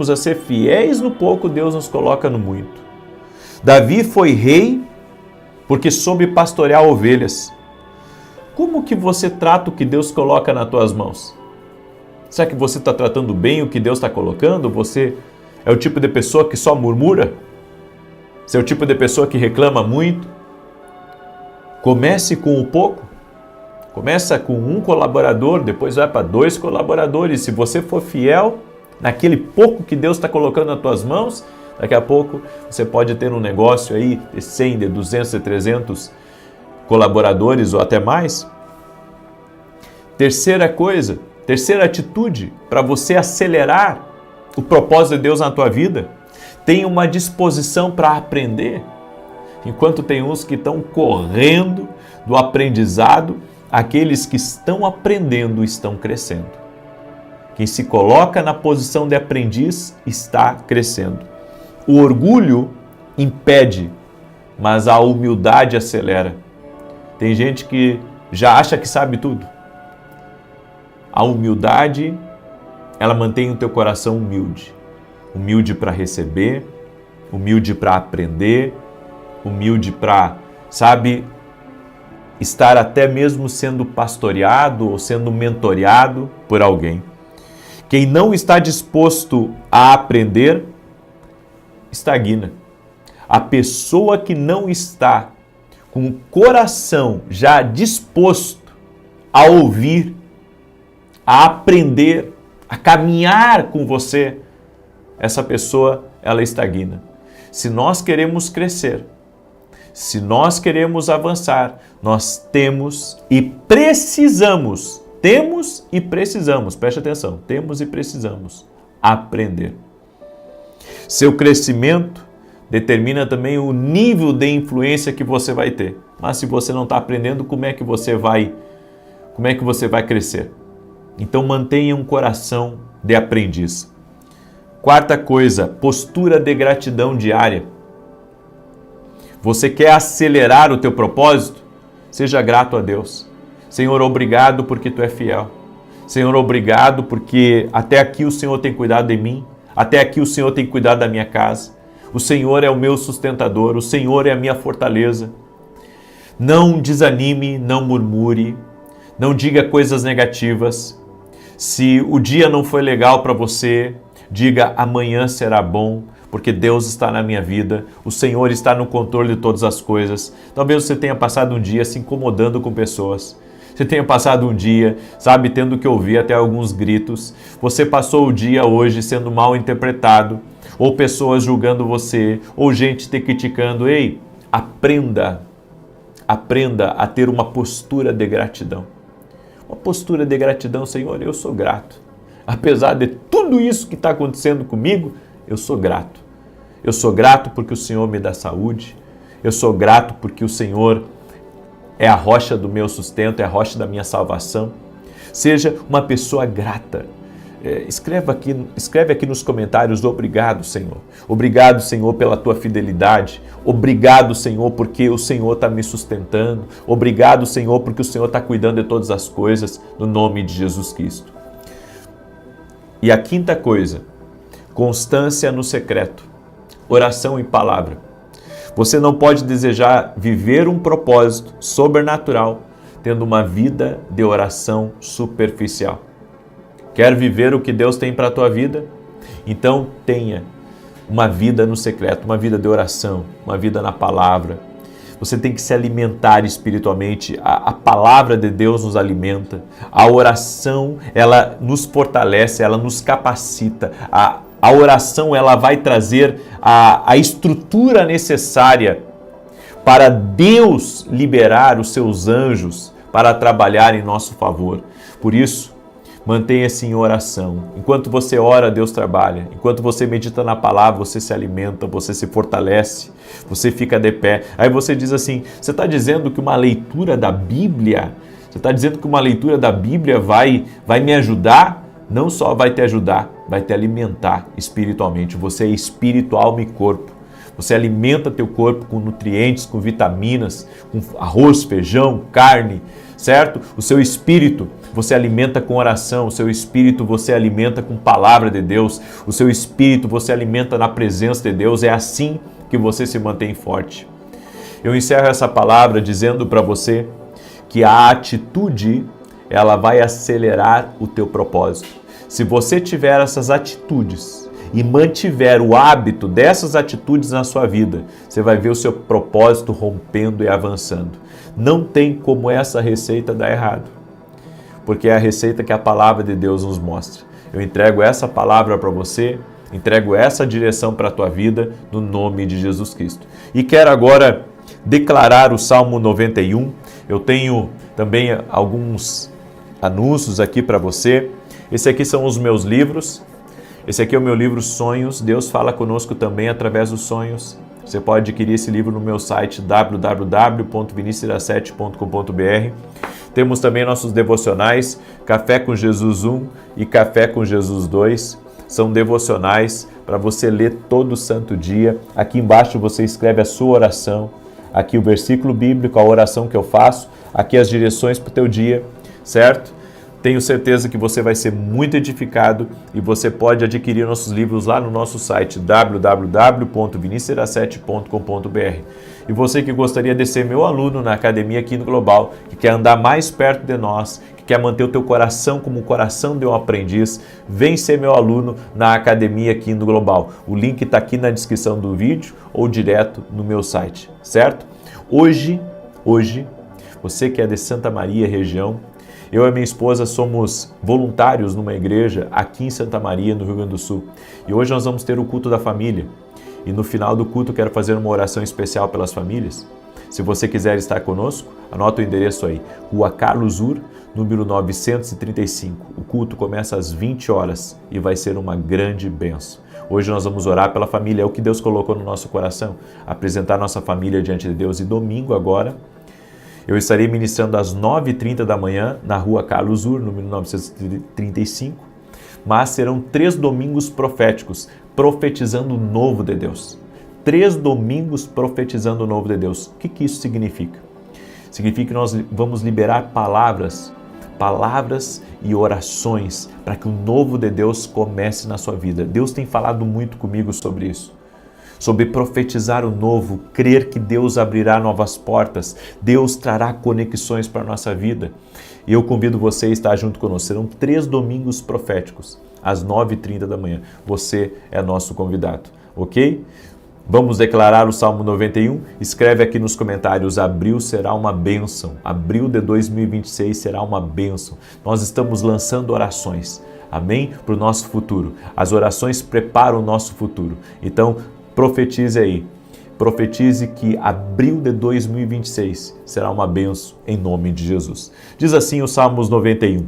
a ser fiéis no pouco, Deus nos coloca no muito. Davi foi rei porque soube pastorear ovelhas. Como que você trata o que Deus coloca nas tuas mãos? Será que você está tratando bem o que Deus está colocando? Você é o tipo de pessoa que só murmura? Você é o tipo de pessoa que reclama muito? Comece com o pouco. Começa com um colaborador, depois vai para 2 colaboradores. Se você for fiel naquele pouco que Deus está colocando nas tuas mãos, daqui a pouco você pode ter um negócio aí de 100, de 200, de 300 colaboradores ou até mais. Terceira atitude para você acelerar o propósito de Deus na tua vida. Tem uma disposição para aprender? Enquanto tem uns que estão correndo do aprendizado, aqueles que estão aprendendo estão crescendo. Quem se coloca na posição de aprendiz está crescendo. O orgulho impede, mas a humildade acelera. Tem gente que já acha que sabe tudo. A humildade, ela mantém o teu coração humilde. Humilde para receber, humilde para aprender, humilde para, estar até mesmo sendo pastoreado ou sendo mentoreado por alguém. Quem não está disposto a aprender, estagna. A pessoa que não está com o coração já disposto a ouvir, a aprender, a caminhar com você, essa pessoa, ela estagna. Se nós queremos crescer, se nós queremos avançar, nós temos e precisamos, preste atenção, temos e precisamos aprender. Seu crescimento determina também o nível de influência que você vai ter. Mas se você não está aprendendo, como é que você vai crescer? Então mantenha um coração de aprendiz. Quarta coisa, postura de gratidão diária. Você quer acelerar o teu propósito? Seja grato a Deus. Senhor, obrigado porque Tu é fiel. Senhor, obrigado porque até aqui o Senhor tem cuidado de mim. Até aqui o Senhor tem cuidado da minha casa. O Senhor é o meu sustentador. O Senhor é a minha fortaleza. Não desanime, não murmure. Não diga coisas negativas. Se o dia não foi legal para você, diga amanhã será bom, porque Deus está na minha vida, o Senhor está no controle de todas as coisas. Talvez você tenha passado um dia se incomodando com pessoas. Você tenha passado um dia, tendo que ouvir até alguns gritos. Você passou o dia hoje sendo mal interpretado, ou pessoas julgando você, ou gente te criticando. Ei, aprenda a ter uma postura de gratidão. Uma postura de gratidão, Senhor, eu sou grato. Apesar de tudo isso que está acontecendo comigo, eu sou grato. Eu sou grato porque o Senhor me dá saúde. Eu sou grato porque o Senhor é a rocha do meu sustento, é a rocha da minha salvação. Seja uma pessoa grata. Escreve aqui nos comentários, obrigado, Senhor. Obrigado, Senhor, pela Tua fidelidade. Obrigado, Senhor, porque o Senhor está me sustentando. Obrigado, Senhor, porque o Senhor está cuidando de todas as coisas, no nome de Jesus Cristo. E a quinta coisa, constância no secreto, oração e palavra. Você não pode desejar viver um propósito sobrenatural tendo uma vida de oração superficial. Quer viver o que Deus tem para a tua vida? Então tenha uma vida no secreto, uma vida de oração, uma vida na palavra. Você tem que se alimentar espiritualmente. A palavra de Deus nos alimenta. A oração, ela nos fortalece, ela nos capacita. A oração, ela vai trazer a estrutura necessária para Deus liberar os seus anjos para trabalhar em nosso favor. Por isso, mantenha-se em oração. Enquanto você ora, Deus trabalha. Enquanto você medita na palavra, você se alimenta, você se fortalece, você fica de pé. Aí você diz assim, você está dizendo que uma leitura da Bíblia, vai me ajudar? Não só vai te ajudar, vai te alimentar espiritualmente. Você é espírito, alma e corpo. Você alimenta teu corpo com nutrientes, com vitaminas, com arroz, feijão, carne, certo? O seu espírito você alimenta com oração, o seu espírito você alimenta com palavra de Deus, o seu espírito você alimenta na presença de Deus. É assim que você se mantém forte. Eu encerro essa palavra dizendo para você que a atitude, ela vai acelerar o teu propósito. Se você tiver essas atitudes e mantiver o hábito dessas atitudes na sua vida, você vai ver o seu propósito rompendo e avançando. Não tem como essa receita dar errado, porque é a receita que a palavra de Deus nos mostra. Eu entrego essa palavra para você, entrego essa direção para a tua vida, no nome de Jesus Cristo. E quero agora declarar o Salmo 91. Eu tenho também alguns anúncios aqui para você. Esse aqui são os meus livros. Esse aqui é o meu livro Sonhos. Deus fala conosco também através dos sonhos. Você pode adquirir esse livro no meu site www.vinicius7.com.br. Temos também nossos devocionais, Café com Jesus 1 e Café com Jesus 2. São devocionais para você ler todo santo dia. Aqui embaixo você escreve a sua oração. Aqui o versículo bíblico, a oração que eu faço. Aqui as direções para o teu dia, certo? Tenho certeza que você vai ser muito edificado e você pode adquirir nossos livros lá no nosso site www.vinicius7.com.br. E você que gostaria de ser meu aluno na Academia Quino Global, que quer andar mais perto de nós, que quer manter o teu coração como o coração de um aprendiz, vem ser meu aluno na Academia Quino Global. O link está aqui na descrição do vídeo ou direto no meu site, certo? Hoje, você que é de Santa Maria região, eu e minha esposa somos voluntários numa igreja aqui em Santa Maria, no Rio Grande do Sul. E hoje nós vamos ter o culto da família. E no final do culto eu quero fazer uma oração especial pelas famílias. Se você quiser estar conosco, anota o endereço aí. Rua Carlos Ur, número 935. O culto começa às 20 horas e vai ser uma grande bênção. Hoje nós vamos orar pela família. É o que Deus colocou no nosso coração. Apresentar nossa família diante de Deus. E domingo agora, eu estarei ministrando às 9h30 da manhã na Rua Carlos Ur, número 935, mas serão 3 domingos proféticos, profetizando o novo de Deus. 3 domingos profetizando o novo de Deus. O que isso significa? Significa que nós vamos liberar palavras e orações para que o novo de Deus comece na sua vida. Deus tem falado muito comigo sobre isso. Sobre profetizar o novo, crer que Deus abrirá novas portas, Deus trará conexões para a nossa vida. E eu convido você a estar junto conosco. Serão 3 domingos proféticos, às 9h30 da manhã. Você é nosso convidado, ok? Vamos declarar o Salmo 91? Escreve aqui nos comentários, abril será uma bênção. Abril de 2026 será uma bênção. Nós estamos lançando orações, amém? Para o nosso futuro. As orações preparam o nosso futuro. Então, profetize aí, profetize que abril de 2026 será uma bênção em nome de Jesus. Diz assim o Salmos 91.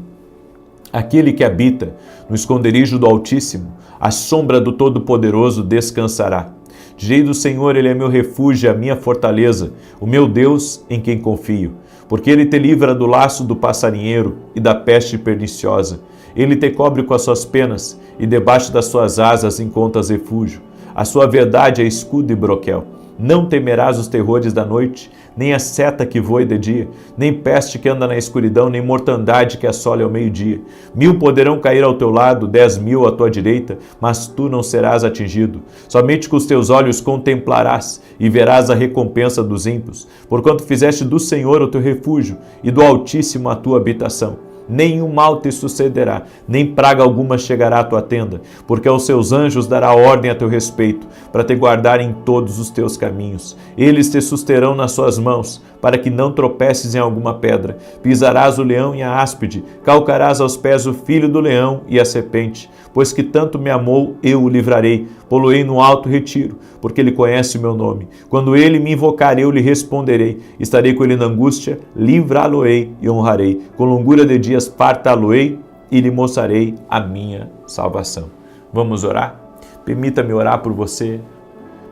Aquele que habita no esconderijo do Altíssimo, à sombra do Todo-Poderoso descansará. Direi do Senhor, Ele é meu refúgio, a minha fortaleza, o meu Deus em quem confio. Porque Ele te livra do laço do passarinheiro e da peste perniciosa. Ele te cobre com as suas penas e debaixo das suas asas encontras refúgio. A sua verdade é escudo e broquel. Não temerás os terrores da noite, nem a seta que voe de dia, nem peste que anda na escuridão, nem mortandade que assole ao meio-dia. 1000 poderão cair ao teu lado, 10.000 à tua direita, mas tu não serás atingido. Somente com os teus olhos contemplarás e verás a recompensa dos ímpios, porquanto fizeste do Senhor o teu refúgio e do Altíssimo a tua habitação. Nenhum mal te sucederá, nem praga alguma chegará à tua tenda, porque aos seus anjos dará ordem a teu respeito, para te guardar em todos os teus caminhos. Eles te susterão nas suas mãos, para que não tropeces em alguma pedra. Pisarás o leão e a áspide, calcarás aos pés o filho do leão e a serpente. Pois que tanto me amou, eu o livrarei, pô-lo-ei no alto retiro, porque ele conhece o meu nome. Quando ele me invocar, eu lhe responderei. Estarei com ele na angústia, livrá-lo-ei e honrarei. Com longura de dias fartá-lo-ei e lhe mostrarei a minha salvação. Vamos orar? Permita-me orar por você,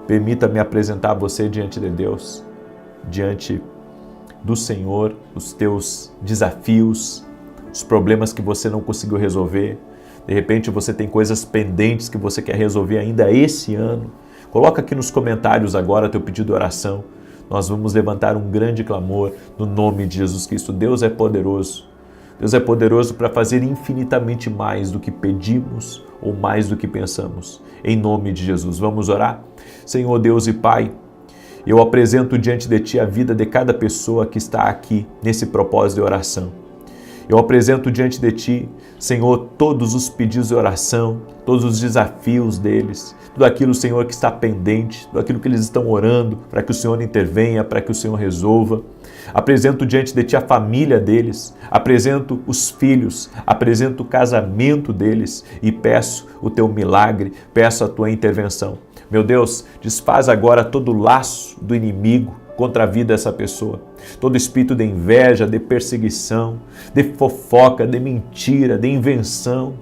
permita-me apresentar você diante de Deus, diante do Senhor, os teus desafios, os problemas que você não conseguiu resolver. De repente você tem coisas pendentes que você quer resolver ainda esse ano. Coloca aqui nos comentários agora teu pedido de oração. Nós vamos levantar um grande clamor no nome de Jesus Cristo. Deus é poderoso. Deus é poderoso para fazer infinitamente mais do que pedimos ou mais do que pensamos. Em nome de Jesus. Vamos orar? Senhor Deus e Pai, eu apresento diante de Ti a vida de cada pessoa que está aqui nesse propósito de oração. Eu apresento diante de Ti, Senhor, todos os pedidos de oração, todos os desafios deles, tudo aquilo, Senhor, que está pendente, tudo aquilo que eles estão orando para que o Senhor intervenha, para que o Senhor resolva. Apresento diante de Ti a família deles, apresento os filhos, apresento o casamento deles e peço o Teu milagre, peço a Tua intervenção. Meu Deus, desfaz agora todo o laço do inimigo contra a vida dessa pessoa. Todo espírito de inveja, de perseguição, de fofoca, de mentira, de invenção.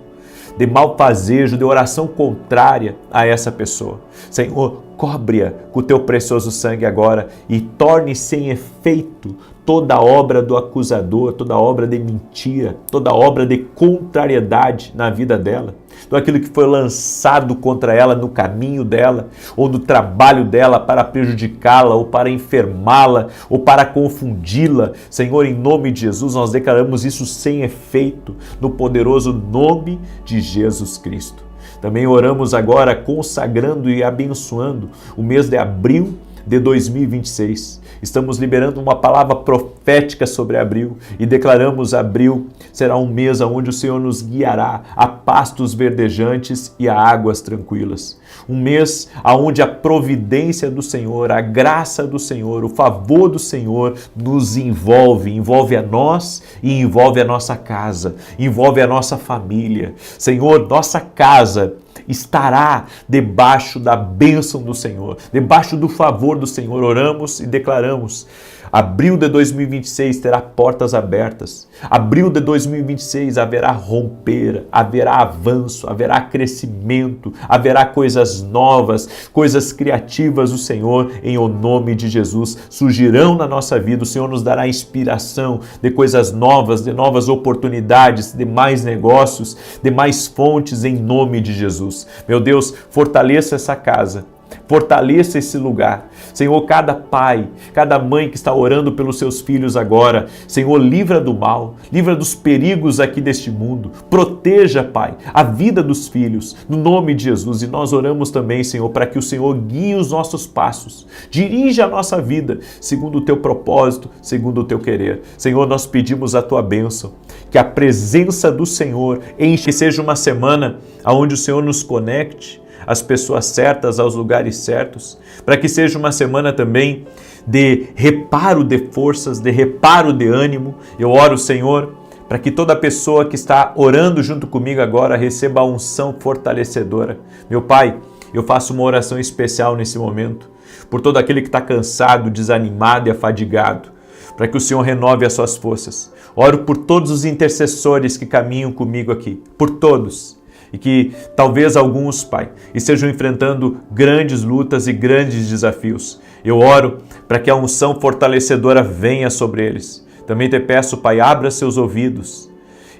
de malfazejo, de oração contrária a essa pessoa. Senhor, cobre-a com o teu precioso sangue agora e torne sem efeito toda obra do acusador, toda obra de mentira, toda obra de contrariedade na vida dela. Tudo aquilo que foi lançado contra ela no caminho dela, ou no trabalho dela para prejudicá-la, ou para enfermá-la, ou para confundi-la. Senhor, em nome de Jesus, nós declaramos isso sem efeito, no poderoso nome de Jesus Cristo. Também oramos agora consagrando e abençoando o mês de abril de 2026. Estamos liberando uma palavra profética sobre abril e declaramos abril será um mês onde o Senhor nos guiará a pastos verdejantes e a águas tranquilas. Um mês onde a providência do Senhor, a graça do Senhor, o favor do Senhor nos envolve a nós e envolve a nossa casa, envolve a nossa família. Senhor, nossa casa estará debaixo da bênção do Senhor, debaixo do favor do Senhor. Oramos e declaramos: abril de 2026 terá portas abertas. Abril de 2026 haverá romper, haverá avanço, haverá crescimento, haverá coisas novas, coisas criativas do Senhor, em o nome de Jesus. Surgirão na nossa vida, o Senhor nos dará inspiração de coisas novas, de novas oportunidades, de mais negócios, de mais fontes, em nome de Jesus. Meu Deus, fortaleça essa casa. Fortaleça esse lugar. Senhor, cada pai, cada mãe que está orando pelos seus filhos agora, Senhor, livra do mal, livra dos perigos aqui deste mundo. Proteja, Pai, a vida dos filhos, no nome de Jesus. E nós oramos também, Senhor, para que o Senhor guie os nossos passos, dirija a nossa vida, segundo o Teu propósito, segundo o Teu querer. Senhor, nós pedimos a Tua bênção, que a presença do Senhor enche, que seja uma semana onde o Senhor nos conecte as pessoas certas aos lugares certos, para que seja uma semana também de reparo de forças, de reparo de ânimo. Eu oro, Senhor, para que toda pessoa que está orando junto comigo agora receba a unção fortalecedora. Meu Pai, eu faço uma oração especial nesse momento, por todo aquele que está cansado, desanimado e afadigado, para que o Senhor renove as suas forças. Oro por todos os intercessores que caminham comigo aqui, por todos. E que talvez alguns, Pai, estejam enfrentando grandes lutas e grandes desafios. Eu oro para que a unção fortalecedora venha sobre eles. Também te peço, Pai, abra seus ouvidos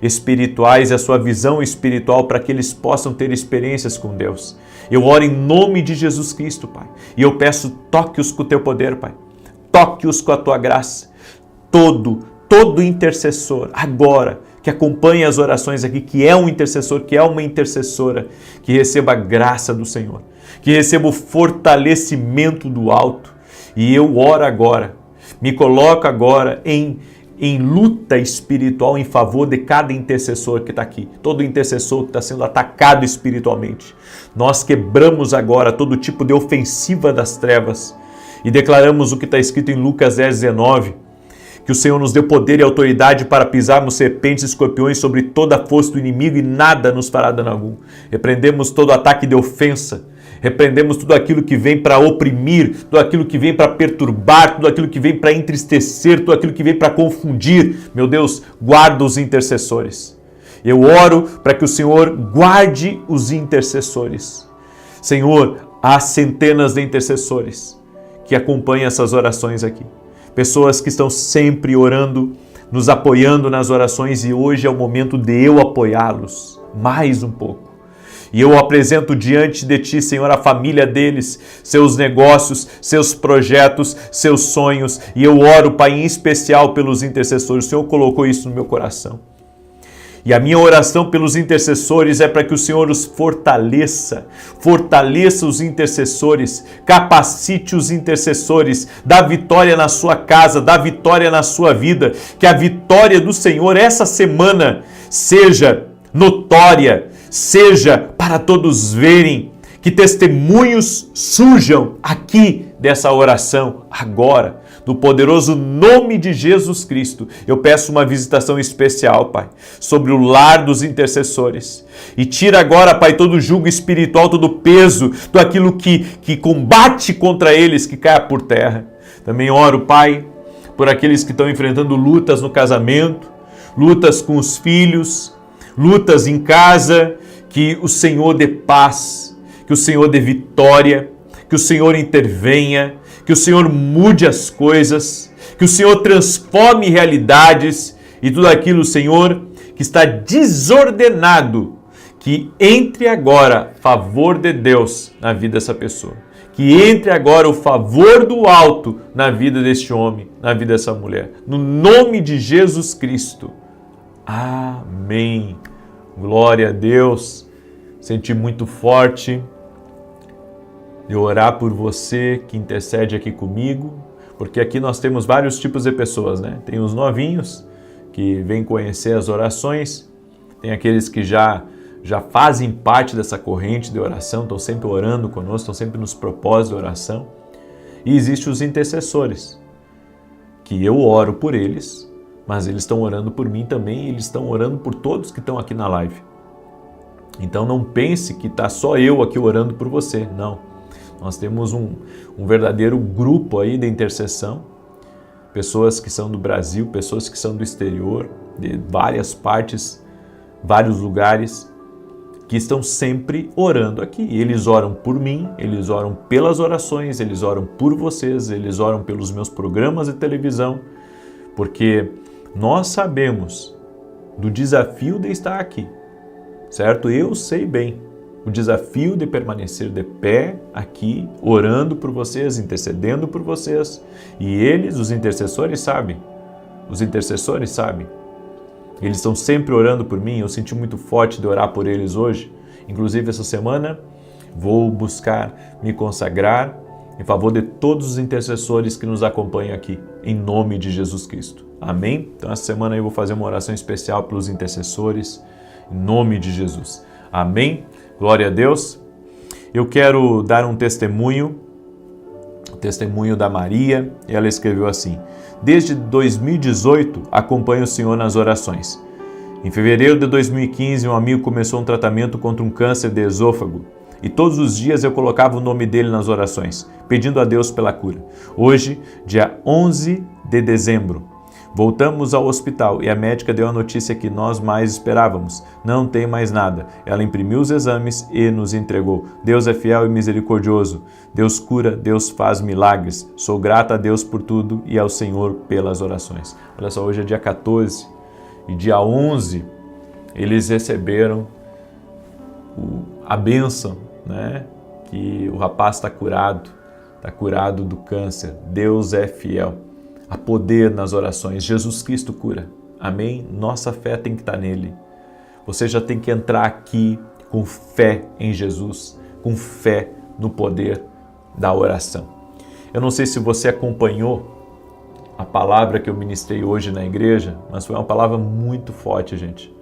espirituais e a sua visão espiritual para que eles possam ter experiências com Deus. Eu oro em nome de Jesus Cristo, Pai. E eu peço, toque-os com o teu poder, Pai. Toque-os com a tua graça. Todo intercessor, agora, que acompanhe as orações aqui, que é um intercessor, que é uma intercessora, que receba a graça do Senhor, que receba o fortalecimento do alto. E eu oro agora, me coloco agora em luta espiritual em favor de cada intercessor que está aqui, todo intercessor que está sendo atacado espiritualmente. Nós quebramos agora todo tipo de ofensiva das trevas e declaramos o que está escrito em Lucas 10:19, que o Senhor nos deu poder e autoridade para pisarmos serpentes e escorpiões sobre toda a força do inimigo e nada nos fará dano algum. Repreendemos todo ataque de ofensa, repreendemos tudo aquilo que vem para oprimir, tudo aquilo que vem para perturbar, tudo aquilo que vem para entristecer, tudo aquilo que vem para confundir. Meu Deus, guarda os intercessores. Eu oro para que o Senhor guarde os intercessores. Senhor, há centenas de intercessores que acompanham essas orações aqui. Pessoas que estão sempre orando, nos apoiando nas orações, e hoje é o momento de eu apoiá-los mais um pouco. E eu apresento diante de Ti, Senhor, a família deles, seus negócios, seus projetos, seus sonhos. E eu oro, Pai, em especial pelos intercessores. O Senhor colocou isso no meu coração. E a minha oração pelos intercessores é para que o Senhor os fortaleça os intercessores, capacite os intercessores, dá vitória na sua casa, dá vitória na sua vida, que a vitória do Senhor essa semana seja notória, seja para todos verem, que testemunhos surjam aqui dessa oração agora. No poderoso nome de Jesus Cristo, eu peço uma visitação especial, Pai, sobre o lar dos intercessores. E tira agora, Pai, todo o jugo espiritual, todo o peso, tudo aquilo que combate contra eles, que caia por terra. Também oro, Pai, por aqueles que estão enfrentando lutas no casamento, lutas com os filhos, lutas em casa, que o Senhor dê paz, que o Senhor dê vitória, que o Senhor intervenha, que o Senhor mude as coisas, que o Senhor transforme realidades e tudo aquilo, Senhor, que está desordenado, que entre agora favor de Deus na vida dessa pessoa. Que entre agora o favor do alto na vida deste homem, na vida dessa mulher. No nome de Jesus Cristo. Amém. Glória a Deus. Senti muito forte de orar por você que intercede aqui comigo, porque aqui nós temos vários tipos de pessoas, né? Tem os novinhos que vêm conhecer as orações, tem aqueles que já fazem parte dessa corrente de oração, estão sempre orando conosco, estão sempre nos propósitos de oração. E existem os intercessores, que eu oro por eles, mas eles estão orando por mim também, e eles estão orando por todos que estão aqui na live. Então não pense que está só eu aqui orando por você, não. Nós temos um verdadeiro grupo aí de intercessão, pessoas que são do Brasil, pessoas que são do exterior, de várias partes, vários lugares, que estão sempre orando aqui. E eles oram por mim, eles oram pelas orações, eles oram por vocês, eles oram pelos meus programas de televisão, porque nós sabemos do desafio de estar aqui, certo? Eu sei bem o desafio de permanecer de pé aqui, orando por vocês, intercedendo por vocês. E eles, os intercessores, sabem. Os intercessores sabem. Eles estão sempre orando por mim, eu senti muito forte de orar por eles hoje. Inclusive, essa semana, vou buscar me consagrar em favor de todos os intercessores que nos acompanham aqui, em nome de Jesus Cristo. Amém? Então, essa semana eu vou fazer uma oração especial pelos intercessores, em nome de Jesus. Amém? Glória a Deus. Eu quero dar um testemunho, o testemunho da Maria. Ela escreveu assim: desde 2018 acompanho o Senhor nas orações. Em fevereiro de 2015, um amigo começou um tratamento contra um câncer de esôfago e todos os dias eu colocava o nome dele nas orações, pedindo a Deus pela cura. Hoje, dia 11 de dezembro, voltamos ao hospital e a médica deu a notícia que nós mais esperávamos. Não tem mais nada. Ela imprimiu os exames e nos entregou. Deus é fiel e misericordioso. Deus cura, Deus faz milagres. Sou grata a Deus por tudo e ao Senhor pelas orações. Olha só, hoje é dia 14 e dia 11 eles receberam a bênção, né? Que o rapaz está curado do câncer. Deus é fiel. Há poder nas orações. Jesus Cristo cura. Amém? Nossa fé tem que estar nele. Você já tem que entrar aqui com fé em Jesus, com fé no poder da oração. Eu não sei se você acompanhou a palavra que eu ministrei hoje na igreja, mas foi uma palavra muito forte, gente.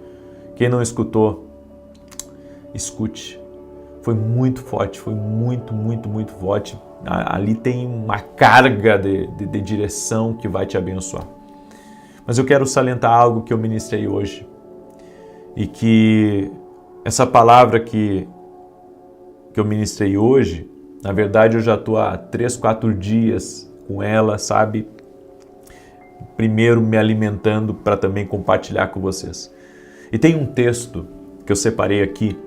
Quem não escutou, escute. Foi muito forte, foi muito forte. Ali tem uma carga de direção que vai te abençoar. Mas eu quero salientar algo que eu ministrei hoje. E que essa palavra que eu ministrei hoje, na verdade eu já estou há 3, 4 dias com ela, sabe? Primeiro me alimentando para também compartilhar com vocês. E tem um texto que eu separei aqui,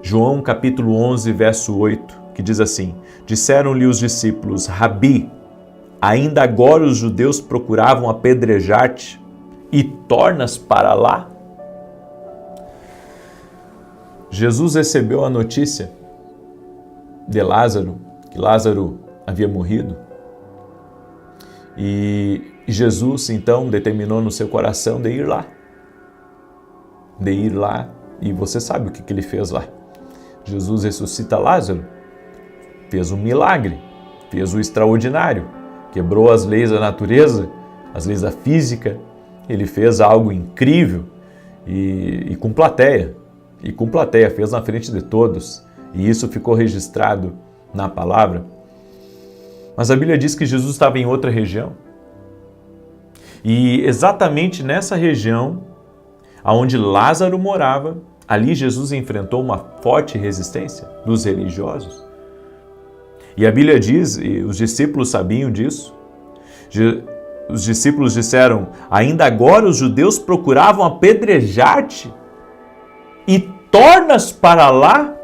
João capítulo 11, verso 8, que diz assim: disseram-lhe os discípulos: Rabi, ainda agora os judeus procuravam apedrejar-te e tornas para lá? Jesus recebeu a notícia de Lázaro, que Lázaro havia morrido, e Jesus então determinou no seu coração de ir lá, e você sabe o que ele fez lá. Jesus ressuscita Lázaro, fez um milagre, fez o extraordinário, quebrou as leis da natureza, as leis da física, ele fez algo incrível e com plateia, fez na frente de todos, e isso ficou registrado na palavra. Mas a Bíblia diz que Jesus estava em outra região, e exatamente nessa região onde Lázaro morava, ali Jesus enfrentou uma forte resistência dos religiosos. E a Bíblia diz, e os discípulos sabiam disso, os discípulos disseram: ainda agora os judeus procuravam apedrejar-te e retornas para lá?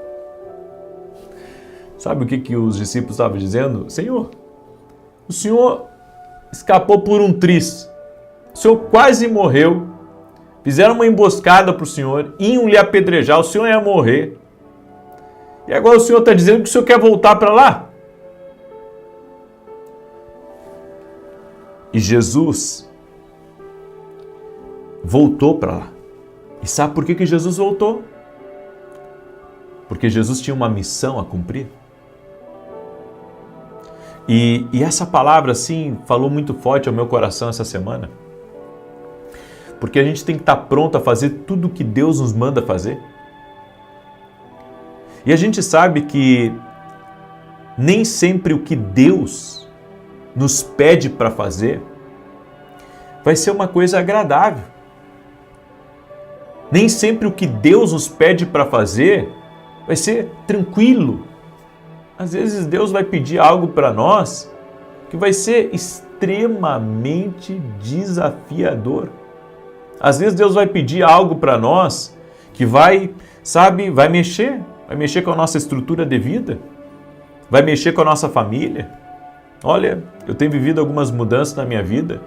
Sabe o que os discípulos estavam dizendo? Senhor, o Senhor escapou por um triz. O Senhor quase morreu. Fizeram uma emboscada para o Senhor, iam lhe apedrejar, o Senhor ia morrer. E agora o Senhor está dizendo que o Senhor quer voltar para lá? E Jesus voltou para lá. E sabe por que Jesus voltou? Porque Jesus tinha uma missão a cumprir. E essa palavra, assim, falou muito forte ao meu coração essa semana. Porque a gente tem que estar pronto a fazer tudo o que Deus nos manda fazer. E a gente sabe que nem sempre o que Deus nos pede para fazer vai ser uma coisa agradável. Nem sempre o que Deus nos pede para fazer vai ser tranquilo. Às vezes Deus vai pedir algo para nós que vai ser extremamente desafiador. Às vezes Deus vai pedir algo para nós que vai mexer com a nossa estrutura de vida, vai mexer com a nossa família. Olha, eu tenho vivido algumas mudanças na minha vida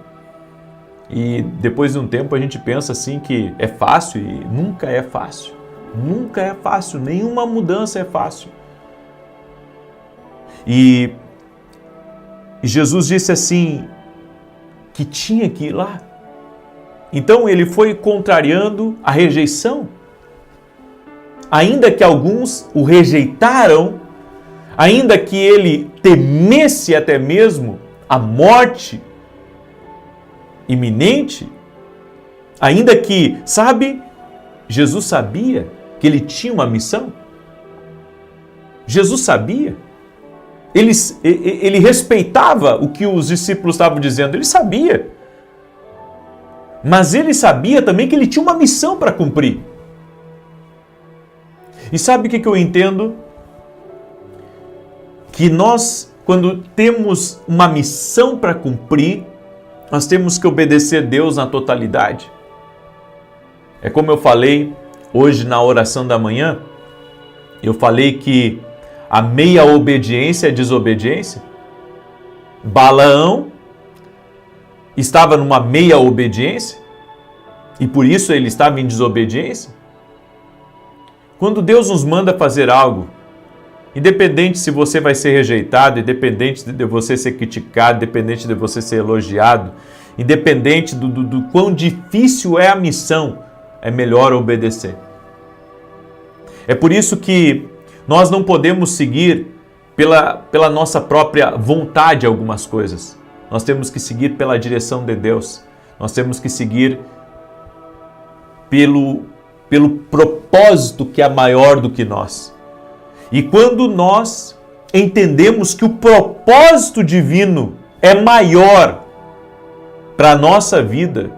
e depois de um tempo a gente pensa assim que é fácil e nunca é fácil. Nunca é fácil, nenhuma mudança é fácil. E Jesus disse assim que tinha que ir lá. Então ele foi contrariando a rejeição. Ainda que alguns o rejeitaram, ainda que ele temesse até mesmo a morte iminente, ainda que, Jesus sabia que ele tinha uma missão. Jesus sabia. Ele respeitava o que os discípulos estavam dizendo, ele sabia. Mas ele sabia também que ele tinha uma missão para cumprir. E sabe o que eu entendo? Que nós, quando temos uma missão para cumprir, nós temos que obedecer a Deus na totalidade. É como eu falei hoje na oração da manhã, eu falei que a meia obediência é desobediência. Balaão estava numa meia obediência e por isso ele estava em desobediência. Quando Deus nos manda fazer algo, independente se você vai ser rejeitado, independente de você ser criticado, independente de você ser elogiado, independente do quão difícil é a missão, é melhor obedecer. É por isso que nós não podemos seguir pela nossa própria vontade algumas coisas. Nós temos que seguir pela direção de Deus. Nós temos que seguir pelo propósito que é maior do que nós. E quando nós entendemos que o propósito divino é maior para a nossa vida,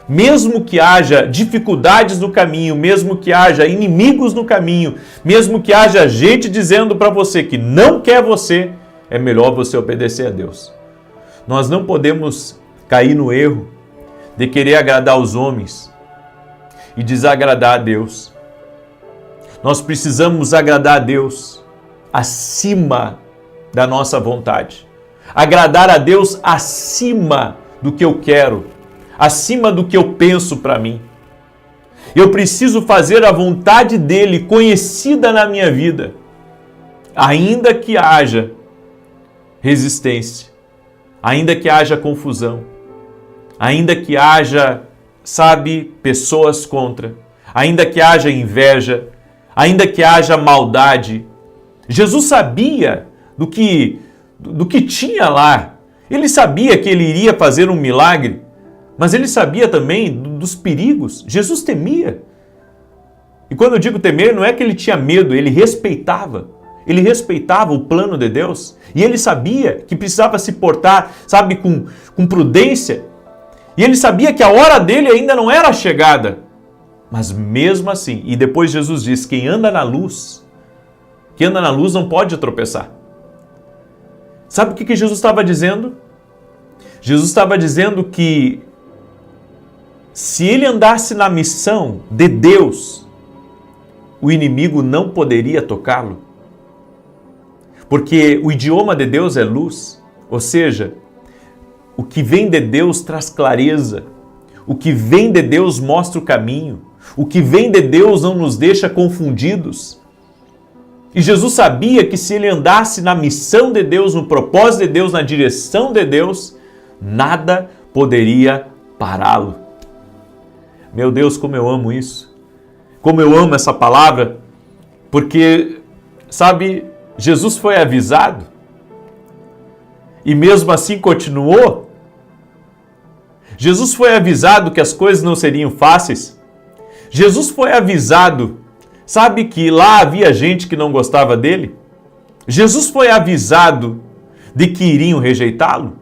mesmo que haja dificuldades no caminho, mesmo que haja inimigos no caminho, mesmo que haja gente dizendo para você que não quer você, é melhor você obedecer a Deus. Nós não podemos cair no erro de querer agradar os homens e desagradar a Deus. Nós precisamos agradar a Deus acima da nossa vontade. Agradar a Deus acima do que eu quero, acima do que eu penso para mim. Eu preciso fazer a vontade dele conhecida na minha vida, ainda que haja resistência, ainda que haja confusão, ainda que haja, pessoas contra, ainda que haja inveja, ainda que haja maldade. Jesus sabia do que tinha lá. Ele sabia que ele iria fazer um milagre, mas ele sabia também dos perigos. Jesus temia. E quando eu digo temer, não é que ele tinha medo, ele respeitava. Ele respeitava o plano de Deus. E ele sabia que precisava se portar, com prudência. E ele sabia que a hora dele ainda não era chegada. Mas mesmo assim, e depois Jesus diz, quem anda na luz não pode tropeçar. Sabe o que Jesus estava dizendo? Jesus estava dizendo que se ele andasse na missão de Deus, o inimigo não poderia tocá-lo? Porque o idioma de Deus é luz, ou seja, o que vem de Deus traz clareza, o que vem de Deus mostra o caminho, o que vem de Deus não nos deixa confundidos. E Jesus sabia que se ele andasse na missão de Deus, no propósito de Deus, na direção de Deus, nada poderia pará-lo. Meu Deus, como eu amo isso! Como eu amo essa palavra, porque, sabe, Jesus foi avisado e mesmo assim continuou. Jesus foi avisado que as coisas não seriam fáceis. Jesus foi avisado, sabe, que lá havia gente que não gostava dele. Jesus foi avisado de que iriam rejeitá-lo.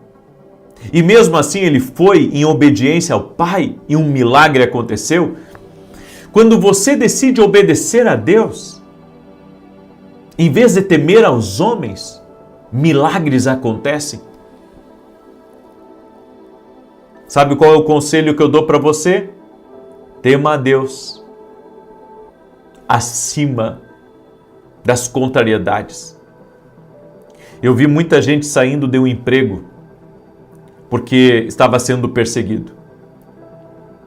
E mesmo assim ele foi em obediência ao Pai e um milagre aconteceu. Quando você decide obedecer a Deus, em vez de temer aos homens, milagres acontecem. Sabe qual é o conselho que eu dou para você? Tema a Deus acima das contrariedades. Eu vi muita gente saindo de um emprego porque estava sendo perseguido.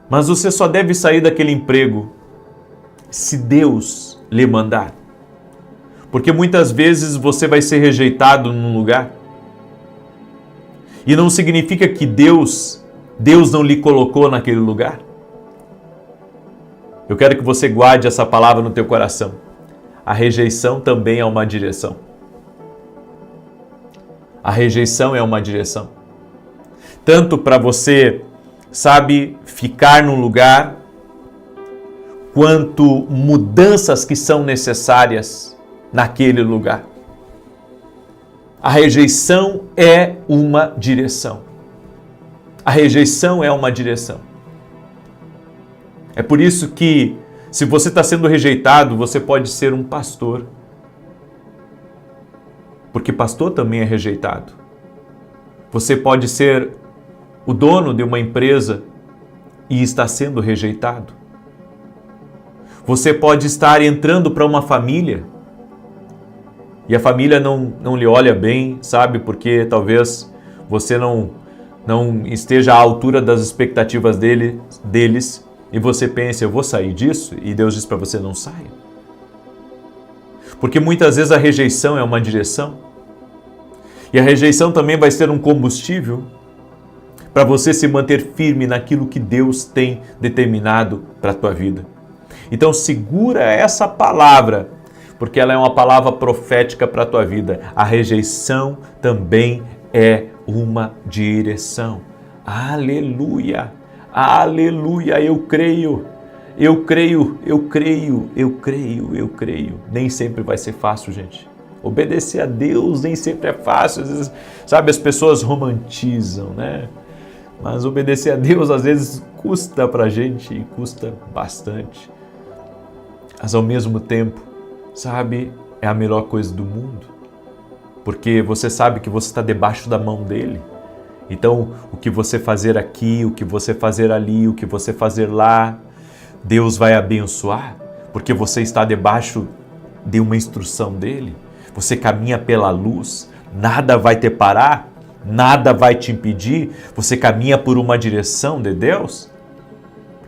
Mas você só deve sair daquele emprego se Deus lhe mandar. Porque muitas vezes você vai ser rejeitado num lugar. E não significa que Deus não lhe colocou naquele lugar. Eu quero que você guarde essa palavra no teu coração. A rejeição também é uma direção. A rejeição é uma direção. Tanto para você, sabe, ficar num lugar, quanto mudanças que são necessárias naquele lugar. A rejeição é uma direção. A rejeição é uma direção. É por isso que, se você está sendo rejeitado, você pode ser um pastor. Porque pastor também é rejeitado. Você pode ser o dono de uma empresa e está sendo rejeitado. Você pode estar entrando para uma família e a família não lhe olha bem, sabe? Porque talvez você não esteja à altura das expectativas deles e você pensa, eu vou sair disso? E Deus diz para você, não saia. Porque muitas vezes a rejeição é uma direção e a rejeição também vai ser um combustível para você se manter firme naquilo que Deus tem determinado para a tua vida. Então segura essa palavra, porque ela é uma palavra profética para a tua vida. A rejeição também é uma direção. Aleluia! Aleluia! Eu creio! Eu creio! Eu creio! Eu creio! Eu creio! Nem sempre vai ser fácil, gente. Obedecer a Deus nem sempre é fácil. Às vezes, sabe, as pessoas romantizam, né? Mas obedecer a Deus às vezes custa pra gente e custa bastante. Mas ao mesmo tempo, sabe, é a melhor coisa do mundo. Porque você sabe que você está debaixo da mão dele. Então, o que você fazer aqui, o que você fazer ali, o que você fazer lá, Deus vai abençoar. Porque você está debaixo de uma instrução dele. Você caminha pela luz, nada vai te parar. Nada vai te impedir, você caminha por uma direção de Deus.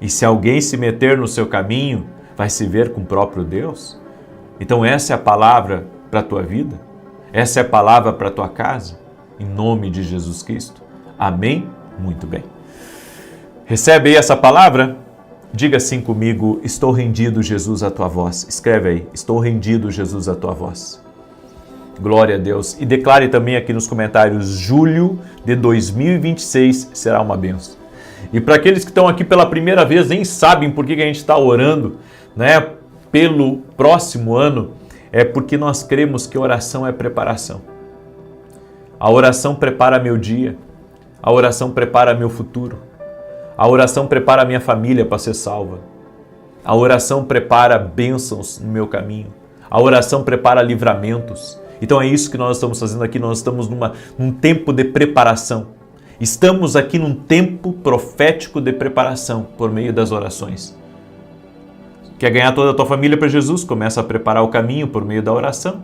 E se alguém se meter no seu caminho, vai se ver com o próprio Deus. Então essa é a palavra para a tua vida, essa é a palavra para a tua casa, em nome de Jesus Cristo. Amém? Muito bem. Recebe aí essa palavra? Diga assim comigo, estou rendido, Jesus, à tua voz. Escreve aí, estou rendido, Jesus, à tua voz. Glória a Deus. E declare também aqui nos comentários, julho de 2026 será uma bênção. E para aqueles que estão aqui pela primeira vez, nem sabem por que a gente está orando, né, pelo próximo ano, é porque nós cremos que oração é preparação. A oração prepara meu dia, a oração prepara meu futuro, a oração prepara minha família para ser salva, a oração prepara bênçãos no meu caminho, a oração prepara livramentos. Então é isso que nós estamos fazendo aqui, nós estamos num tempo de preparação. Estamos aqui num tempo profético de preparação por meio das orações. Quer ganhar toda a tua família para Jesus? Começa a preparar o caminho por meio da oração.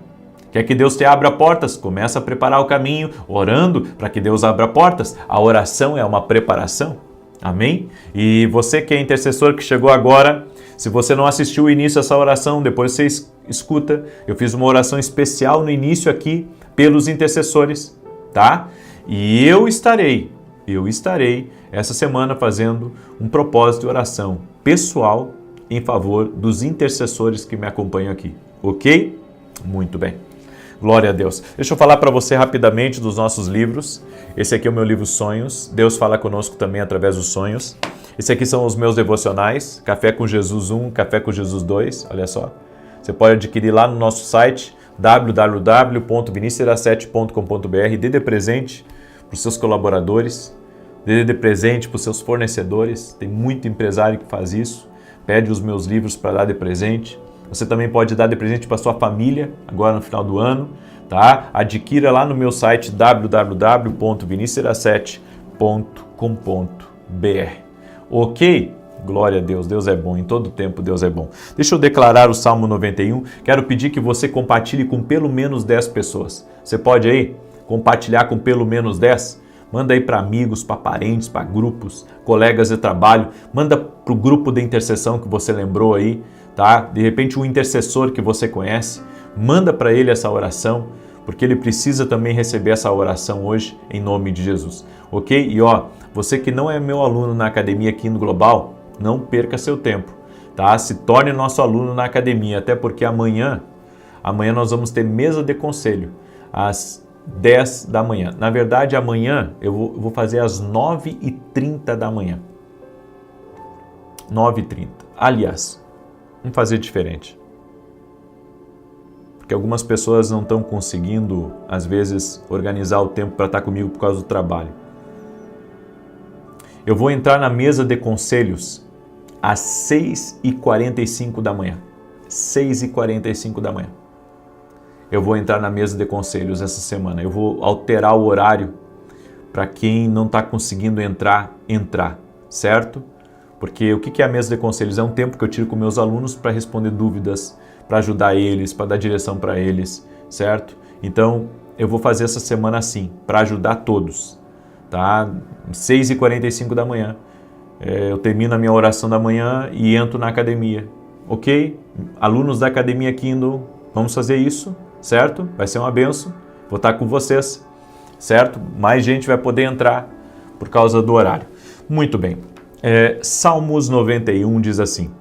Quer que Deus te abra portas? Começa a preparar o caminho, orando para que Deus abra portas. A oração é uma preparação. Amém? E você que é intercessor que chegou agora, se você não assistiu o início dessa oração, depois você escuta. Eu fiz uma oração especial no início aqui pelos intercessores, tá? E eu estarei essa semana fazendo um propósito de oração pessoal em favor dos intercessores que me acompanham aqui, ok? Muito bem. Glória a Deus. Deixa eu falar para você rapidamente dos nossos livros. Esse aqui é o meu livro Sonhos. Deus fala conosco também através dos sonhos. Esse aqui são os meus devocionais, Café com Jesus 1, Café com Jesus 2, olha só. Você pode adquirir lá no nosso site www.vinicius7.com.br. Dê de presente para os seus colaboradores, dê de presente para os seus fornecedores. Tem muito empresário que faz isso. Pede os meus livros para dar de presente. Você também pode dar de presente para sua família, agora no final do ano, tá? Adquira lá no meu site www.vinicius7.com.br. Ok? Glória a Deus, Deus é bom, em todo tempo Deus é bom. Deixa eu declarar o Salmo 91, quero pedir que você compartilhe com pelo menos 10 pessoas. Você pode aí compartilhar com pelo menos 10? Manda aí para amigos, para parentes, para grupos, colegas de trabalho, manda para o grupo de intercessão que você lembrou aí, tá? De repente um intercessor que você conhece, manda para ele essa oração, porque ele precisa também receber essa oração hoje, em nome de Jesus, ok? E ó, você que não é meu aluno na academia aqui no Global, não perca seu tempo, tá? Se torne nosso aluno na academia, até porque amanhã nós vamos ter mesa de conselho, às 10 da manhã. Na verdade, amanhã eu vou fazer às 9h30 da manhã. 9h30. Aliás, vamos fazer diferente. Porque algumas pessoas não estão conseguindo, às vezes, organizar o tempo para estar comigo por causa do trabalho. Eu vou entrar na mesa de conselhos às 6h45 da manhã. 6h45 da manhã. Eu vou entrar na mesa de conselhos essa semana. Eu vou alterar o horário para quem não está conseguindo entrar, certo? Porque o que é a mesa de conselhos? É um tempo que eu tiro com meus alunos para responder dúvidas, para ajudar eles, para dar direção para eles, certo? Então, eu vou fazer essa semana assim, para ajudar todos, tá? 6h45 da manhã. Eu termino a minha oração da manhã e entro na academia, ok? Alunos da academia Kindle, vamos fazer isso, certo? Vai ser uma benção, vou estar com vocês, certo? Mais gente vai poder entrar por causa do horário. Muito bem. Salmos 91 diz assim: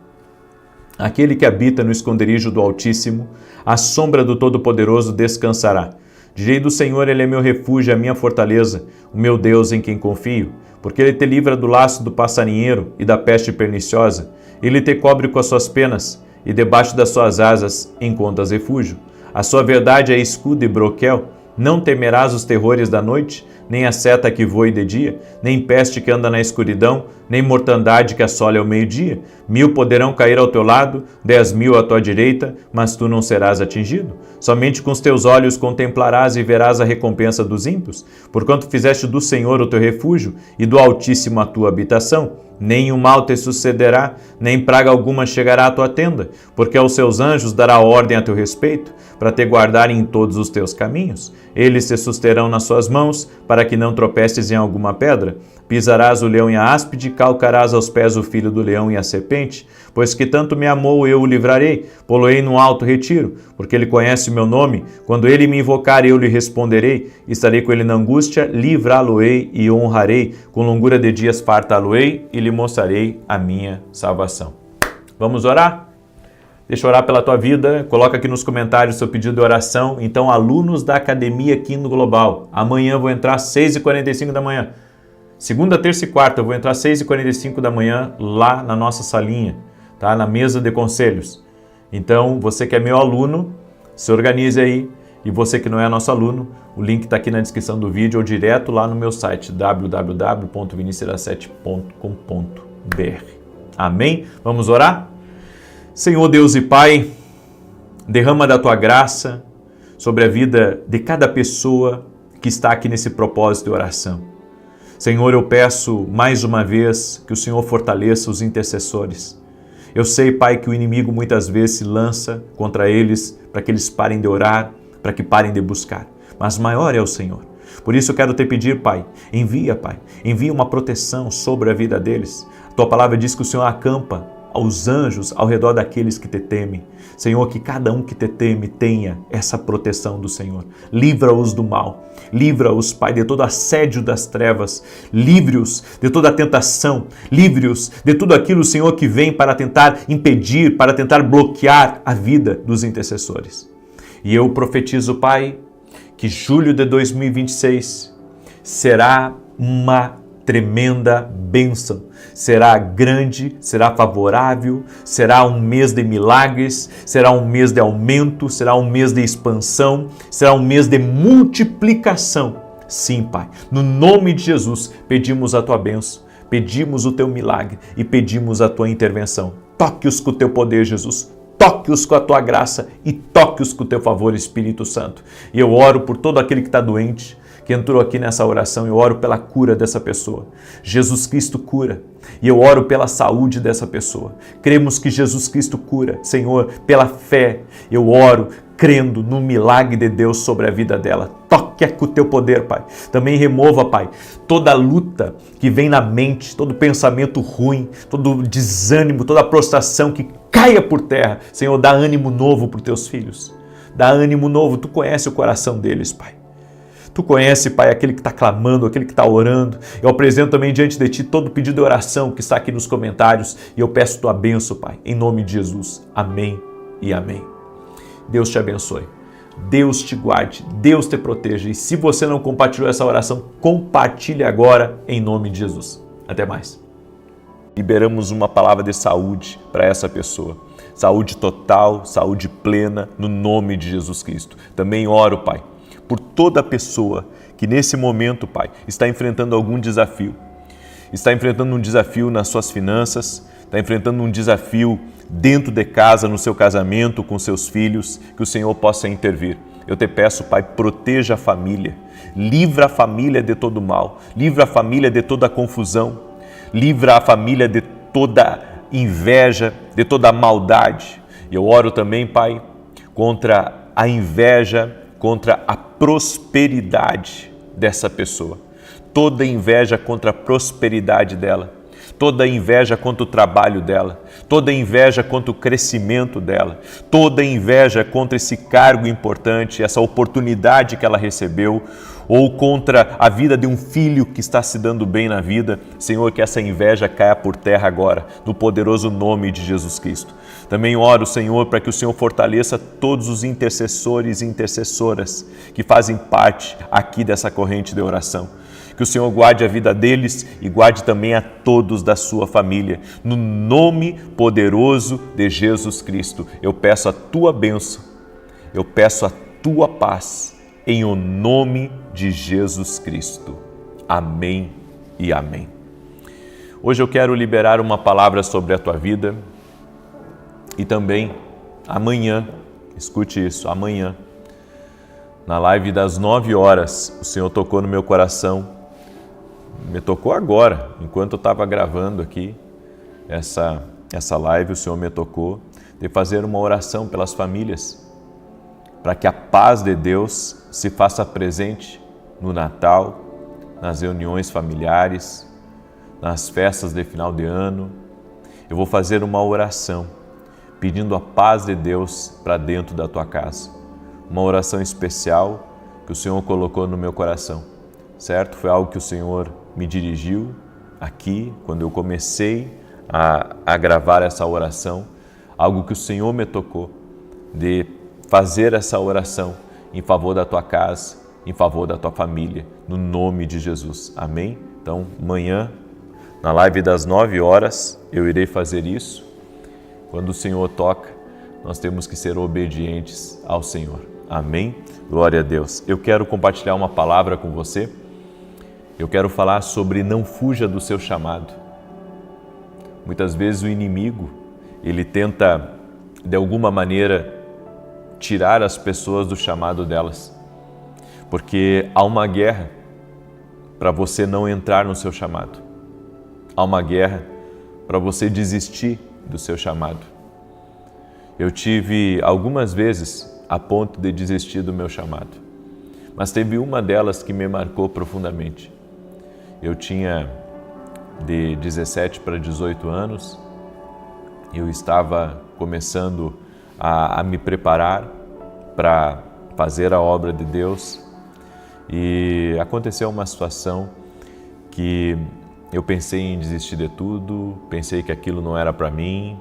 aquele que habita no esconderijo do Altíssimo, à sombra do Todo-Poderoso descansará. Direi do Senhor, Ele é meu refúgio, a minha fortaleza, o meu Deus em quem confio, porque Ele te livra do laço do passarinheiro e da peste perniciosa. Ele te cobre com as suas penas, e debaixo das suas asas encontras refúgio. A sua verdade é escudo e broquel. Não temerás os terrores da noite, nem a seta que voe de dia, nem peste que anda na escuridão, nem mortandade que assole ao meio-dia. 1000 poderão cair ao teu lado, 10.000 à tua direita, mas tu não serás atingido. Somente com os teus olhos contemplarás e verás a recompensa dos ímpios, porquanto fizeste do Senhor o teu refúgio e do Altíssimo a tua habitação. Nem o mal te sucederá, nem praga alguma chegará à tua tenda, porque aos seus anjos dará ordem a teu respeito, para te guardarem em todos os teus caminhos. Eles te susterão nas suas mãos, para que não tropeces em alguma pedra. Pisarás o leão e a áspide, calcarás aos pés o filho do leão e a serpente. Pois que tanto me amou, eu o livrarei, pô-lo-ei no alto retiro, porque ele conhece o meu nome. Quando ele me invocar, eu lhe responderei. Estarei com ele na angústia, livrá-lo-ei e honrarei. Com longura de dias fartá-lo-ei e lhe mostrarei a minha salvação. Vamos orar? Deixa eu orar pela tua vida, coloca aqui nos comentários o seu pedido de oração. Então, alunos da Academia Kindle Global, amanhã eu vou entrar às 6h45 da manhã. Segunda, terça e quarta eu vou entrar às 6h45 da manhã lá na nossa salinha, tá? Na mesa de conselhos. Então, você que é meu aluno, se organize aí. E você que não é nosso aluno, o link está aqui na descrição do vídeo ou direto lá no meu site www.vinicius7.com.br. Amém? Vamos orar? Senhor Deus e Pai, derrama da Tua graça sobre a vida de cada pessoa que está aqui nesse propósito de oração. Senhor, eu peço mais uma vez que o Senhor fortaleça os intercessores. Eu sei, Pai, que o inimigo muitas vezes se lança contra eles para que eles parem de orar, para que parem de buscar. Mas maior é o Senhor. Por isso eu quero te pedir, Pai, envia uma proteção sobre a vida deles. Tua palavra diz que o Senhor acampa aos anjos ao redor daqueles que te temem. Senhor, que cada um que te teme tenha essa proteção do Senhor. Livra-os do mal. Livra-os, Pai, de todo assédio das trevas. Livre-os de toda a tentação. Livre-os de tudo aquilo, Senhor, que vem para tentar impedir, para tentar bloquear a vida dos intercessores. E eu profetizo, Pai, que julho de 2026 será uma tremenda bênção. Será grande, será favorável, será um mês de milagres, será um mês de aumento, será um mês de expansão, será um mês de multiplicação. Sim, Pai, no nome de Jesus, pedimos a Tua bênção, pedimos o Teu milagre e pedimos a Tua intervenção. Toque-os com o Teu poder, Jesus. Toque-os com a Tua graça e toque-os com o Teu favor, Espírito Santo. E eu oro por todo aquele que está doente, que entrou aqui nessa oração, eu oro pela cura dessa pessoa. Jesus Cristo cura. E eu oro pela saúde dessa pessoa. Cremos que Jesus Cristo cura. Senhor, pela fé, eu oro crendo no milagre de Deus sobre a vida dela. Toque com o Teu poder, Pai. Também remova, Pai, toda luta que vem na mente, todo pensamento ruim, todo desânimo, toda prostração que caia por terra. Senhor, dá ânimo novo para os Teus filhos. Dá ânimo novo. Tu conhece o coração deles, Pai. Tu conhece, Pai, aquele que está clamando, aquele que está orando. Eu apresento também diante de Ti todo o pedido de oração que está aqui nos comentários e eu peço Tua bênção, Pai, em nome de Jesus. Amém e amém. Deus te abençoe. Deus te guarde, Deus te proteja. E se você não compartilhou essa oração, compartilhe agora em nome de Jesus. Até mais. Liberamos uma palavra de saúde para essa pessoa. Saúde total, saúde plena, no nome de Jesus Cristo. Também oro, Pai, por toda pessoa que nesse momento, Pai, está enfrentando algum desafio. Está enfrentando um desafio nas suas finanças, está enfrentando um desafio dentro de casa, no seu casamento, com seus filhos, que o Senhor possa intervir. Eu te peço, Pai, proteja a família, livra a família de todo mal, livra a família de toda confusão, livra a família de toda inveja, de toda maldade. E eu oro também, Pai, contra a inveja, contra a prosperidade dessa pessoa. Toda inveja contra a prosperidade dela. Toda inveja contra o trabalho dela, toda inveja contra o crescimento dela, toda inveja contra esse cargo importante, essa oportunidade que ela recebeu, ou contra a vida de um filho que está se dando bem na vida. Senhor, que essa inveja caia por terra agora, no poderoso nome de Jesus Cristo. Também oro, Senhor, para que o Senhor fortaleça todos os intercessores e intercessoras que fazem parte aqui dessa corrente de oração. Que o Senhor guarde a vida deles e guarde também a todos da sua família. No nome poderoso de Jesus Cristo, eu peço a Tua bênção, eu peço a Tua paz, em o nome de Jesus Cristo. Amém e amém. Hoje eu quero liberar uma palavra sobre a tua vida e também amanhã, escute isso, amanhã, na live das 9 horas, o Senhor tocou no meu coração. Me tocou agora, enquanto eu estava gravando aqui essa live, o Senhor me tocou de fazer uma oração pelas famílias, para que a paz de Deus se faça presente no Natal, nas reuniões familiares, nas festas de final de ano. Eu vou fazer uma oração pedindo a paz de Deus para dentro da tua casa. Uma oração especial que o Senhor colocou no meu coração, certo? Foi algo que o Senhor me dirigiu aqui, quando eu comecei a gravar essa oração, algo que o Senhor me tocou de fazer essa oração em favor da tua casa, em favor da tua família, no nome de Jesus. Amém? Então, amanhã, na live das 9 horas, eu irei fazer isso. Quando o Senhor toca, nós temos que ser obedientes ao Senhor. Amém? Glória a Deus. Eu quero compartilhar uma palavra com você. Eu quero falar sobre não fuja do seu chamado. Muitas vezes o inimigo, ele tenta, de alguma maneira, tirar as pessoas do chamado delas. Porque há uma guerra para você não entrar no seu chamado. Há uma guerra para você desistir do seu chamado. Eu tive algumas vezes a ponto de desistir do meu chamado, mas teve uma delas que me marcou profundamente. Eu tinha de 17 para 18 anos, eu estava começando a me preparar para fazer a obra de Deus e aconteceu uma situação que eu pensei em desistir de tudo, pensei que aquilo não era para mim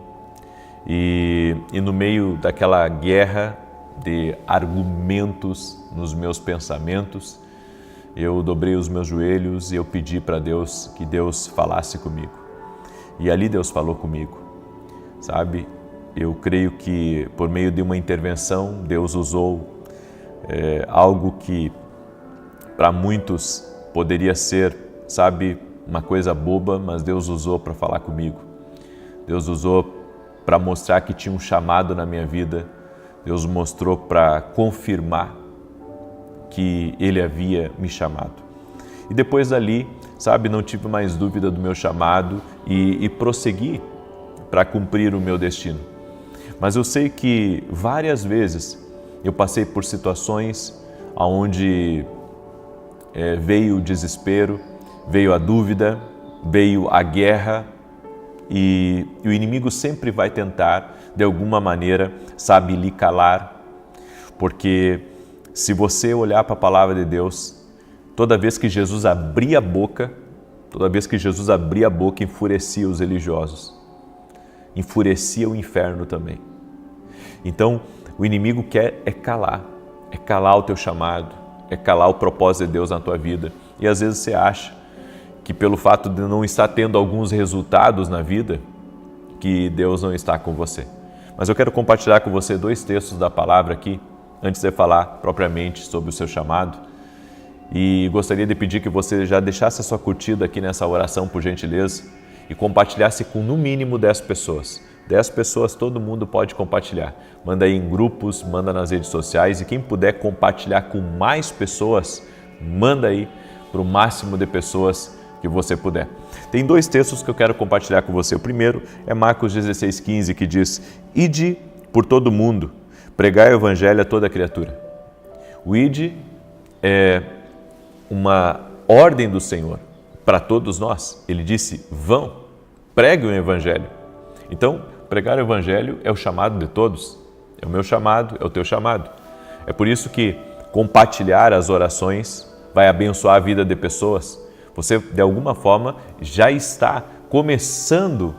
e no meio daquela guerra de argumentos nos meus pensamentos, eu dobrei os meus joelhos e eu pedi para Deus que Deus falasse comigo. E ali Deus falou comigo, sabe? Eu creio que por meio de uma intervenção, Deus usou algo que para muitos poderia ser, sabe, uma coisa boba, mas Deus usou para falar comigo. Deus usou para mostrar que tinha um chamado na minha vida. Deus mostrou para confirmar que Ele havia me chamado. E depois dali, sabe, não tive mais dúvida do meu chamado e prossegui para cumprir o meu destino. Mas eu sei que várias vezes eu passei por situações onde veio o desespero, veio a dúvida, veio a guerra e o inimigo sempre vai tentar, de alguma maneira, sabe, lhe calar, porque se você olhar para a palavra de Deus, toda vez que Jesus abria a boca, enfurecia os religiosos, enfurecia o inferno também. Então, o inimigo quer calar o teu chamado, calar o propósito de Deus na tua vida. E às vezes você acha que pelo fato de não estar tendo alguns resultados na vida, que Deus não está com você. Mas eu quero compartilhar com você 2 textos da palavra aqui, antes de falar propriamente sobre o seu chamado. E gostaria de pedir que você já deixasse a sua curtida aqui nessa oração, por gentileza, e compartilhasse com no mínimo 10 pessoas. 10 pessoas todo mundo pode compartilhar. Manda aí em grupos, manda nas redes sociais e quem puder compartilhar com mais pessoas, manda aí para o máximo de pessoas que você puder. Tem 2 textos que eu quero compartilhar com você. O primeiro é Marcos 16:15, que diz: Ide por todo o mundo, pregai o evangelho a toda criatura. O ide é uma ordem do Senhor para todos nós. Ele disse: vão, pregue o evangelho. Então, pregar o evangelho é o chamado de todos. É o meu chamado, é o teu chamado. É por isso que compartilhar as orações vai abençoar a vida de pessoas. Você, de alguma forma, já está começando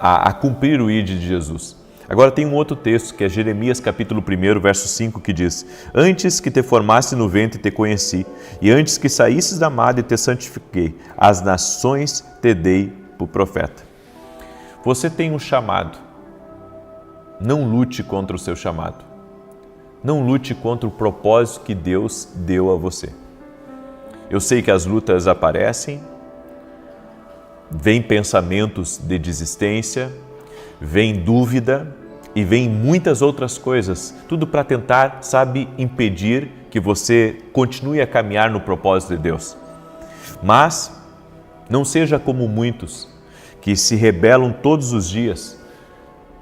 a cumprir o ide de Jesus. Agora tem um outro texto, que é Jeremias capítulo 1, verso 5, que diz: Antes que te formasse no ventre te conheci, e antes que saísses da madre te santifiquei, as nações te dei por profeta. Você tem um chamado. Não lute contra o seu chamado. Não lute contra o propósito que Deus deu a você. Eu sei que as lutas aparecem, vem pensamentos de desistência, vem dúvida e vem muitas outras coisas, tudo para tentar, sabe, impedir que você continue a caminhar no propósito de Deus. Mas não seja como muitos que se rebelam todos os dias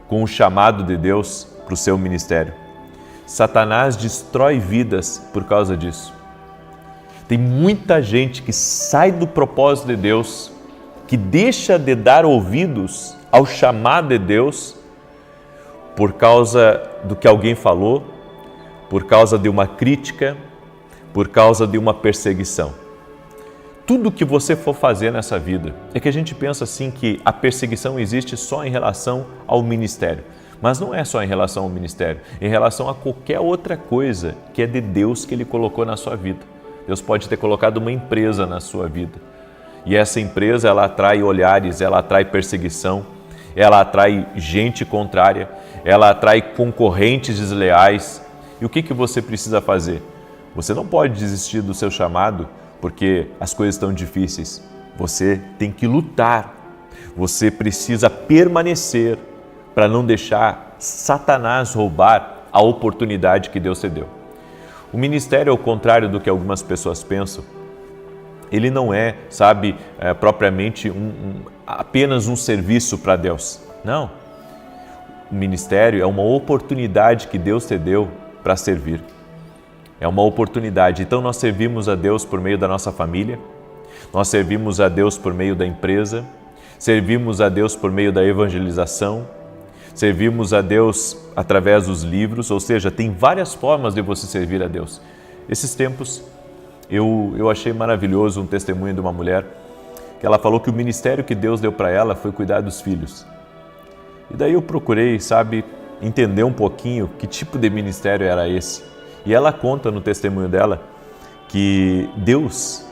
com o chamado de Deus para o seu ministério. Satanás destrói vidas por causa disso. Tem muita gente que sai do propósito de Deus, que deixa de dar ouvidos ao chamado de Deus por causa do que alguém falou, por causa de uma crítica, por causa de uma perseguição. Tudo que você for fazer nessa vida, é que a gente pensa assim que a perseguição existe só em relação ao ministério. Mas não é só em relação ao ministério, em relação a qualquer outra coisa que é de Deus que Ele colocou na sua vida. Deus pode ter colocado uma empresa na sua vida. E essa empresa, ela atrai olhares, ela atrai perseguição, ela atrai gente contrária, ela atrai concorrentes desleais. E o que você precisa fazer? Você não pode desistir do seu chamado porque as coisas estão difíceis. Você tem que lutar. Você precisa permanecer para não deixar Satanás roubar a oportunidade que Deus te deu. O ministério, ao contrário do que algumas pessoas pensam, ele não é, sabe, propriamente apenas um serviço para Deus. Não. O ministério é uma oportunidade que Deus te deu para servir. É uma oportunidade. Então nós servimos a Deus por meio da nossa família, nós servimos a Deus por meio da empresa, servimos a Deus por meio da evangelização, servimos a Deus através dos livros, ou seja, tem várias formas de você servir a Deus. Esses tempos eu achei maravilhoso um testemunho de uma mulher que ela falou que o ministério que Deus deu para ela foi cuidar dos filhos. E daí eu procurei, entender um pouquinho que tipo de ministério era esse. E ela conta no testemunho dela que Deus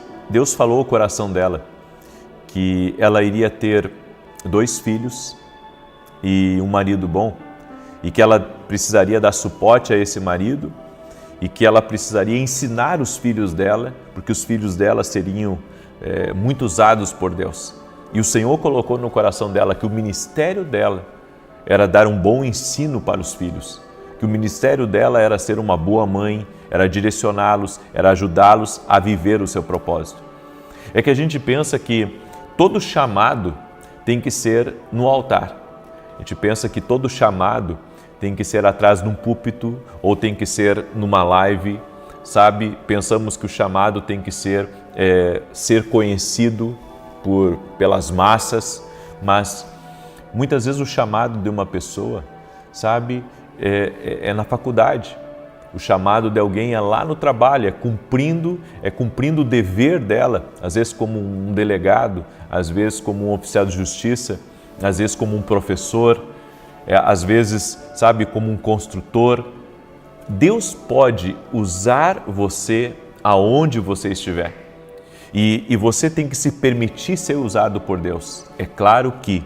falou ao coração dela que ela iria ter 2 filhos e um marido bom, e que ela precisaria dar suporte a esse marido e que ela precisaria ensinar os filhos dela, porque os filhos dela seriam muito usados por Deus. E o Senhor colocou no coração dela que o ministério dela era dar um bom ensino para os filhos, que o ministério dela era ser uma boa mãe, era direcioná-los, era ajudá-los a viver o seu propósito. É que a gente pensa que todo chamado tem que ser no altar. A gente pensa que todo chamado tem que ser atrás de um púlpito ou tem que ser numa live, Pensamos que o chamado tem que ser conhecido pelas massas, mas muitas vezes o chamado de uma pessoa, é na faculdade. O chamado de alguém é lá no trabalho, é cumprindo o dever dela, às vezes como um delegado, às vezes como um oficial de justiça, às vezes como um professor, às vezes, como um construtor. Deus pode usar você aonde você estiver. E você tem que se permitir ser usado por Deus. É claro que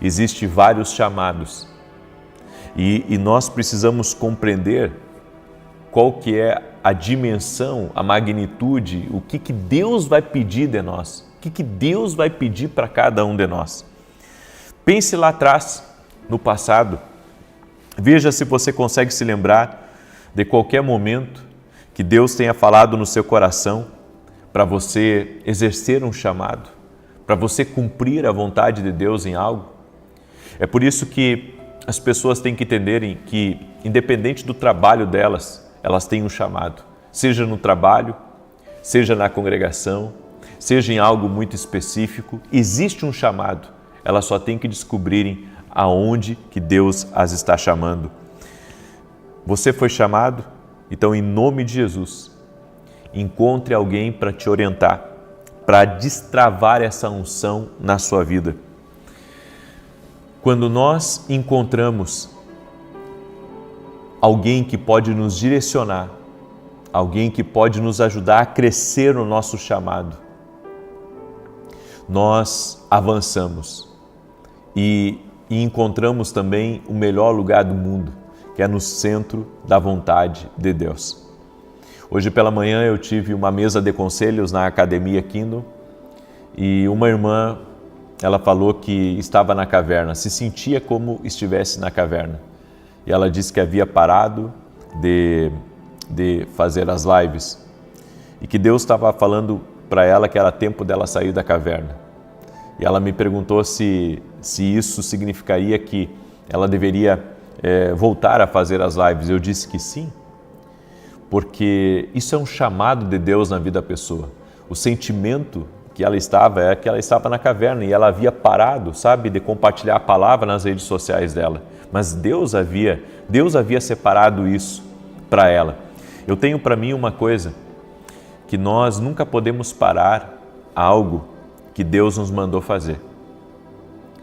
existem vários chamados. E nós precisamos compreender qual que é a dimensão, a magnitude, o que Deus vai pedir de nós, o que Deus vai pedir para cada um de nós. Pense lá atrás, no passado, veja se você consegue se lembrar de qualquer momento que Deus tenha falado no seu coração para você exercer um chamado, para você cumprir a vontade de Deus em algo. É por isso que as pessoas têm que entenderem que, independente do trabalho delas, elas têm um chamado, seja no trabalho, seja na congregação, seja em algo muito específico, existe um chamado, elas só têm que descobrirem aonde que Deus as está chamando. Você foi chamado? Então, em nome de Jesus, encontre alguém para te orientar, para destravar essa unção na sua vida. Quando nós encontramos alguém que pode nos direcionar, alguém que pode nos ajudar a crescer no nosso chamado, nós avançamos e encontramos também o melhor lugar do mundo, que é no centro da vontade de Deus. Hoje pela manhã eu tive uma mesa de conselhos na Academia Kingdom e uma irmã, ela falou que estava na caverna, se sentia como estivesse na caverna. E ela disse que havia parado de fazer as lives e que Deus estava falando para ela que era tempo dela sair da caverna. E ela me perguntou se isso significaria que ela deveria voltar a fazer as lives. Eu disse que sim, porque isso é um chamado de Deus na vida da pessoa. O sentimento que ela estava é que ela estava na caverna e ela havia parado, de compartilhar a palavra nas redes sociais dela. Mas Deus havia separado isso para ela. Eu tenho para mim uma coisa, que nós nunca podemos parar algo que Deus nos mandou fazer.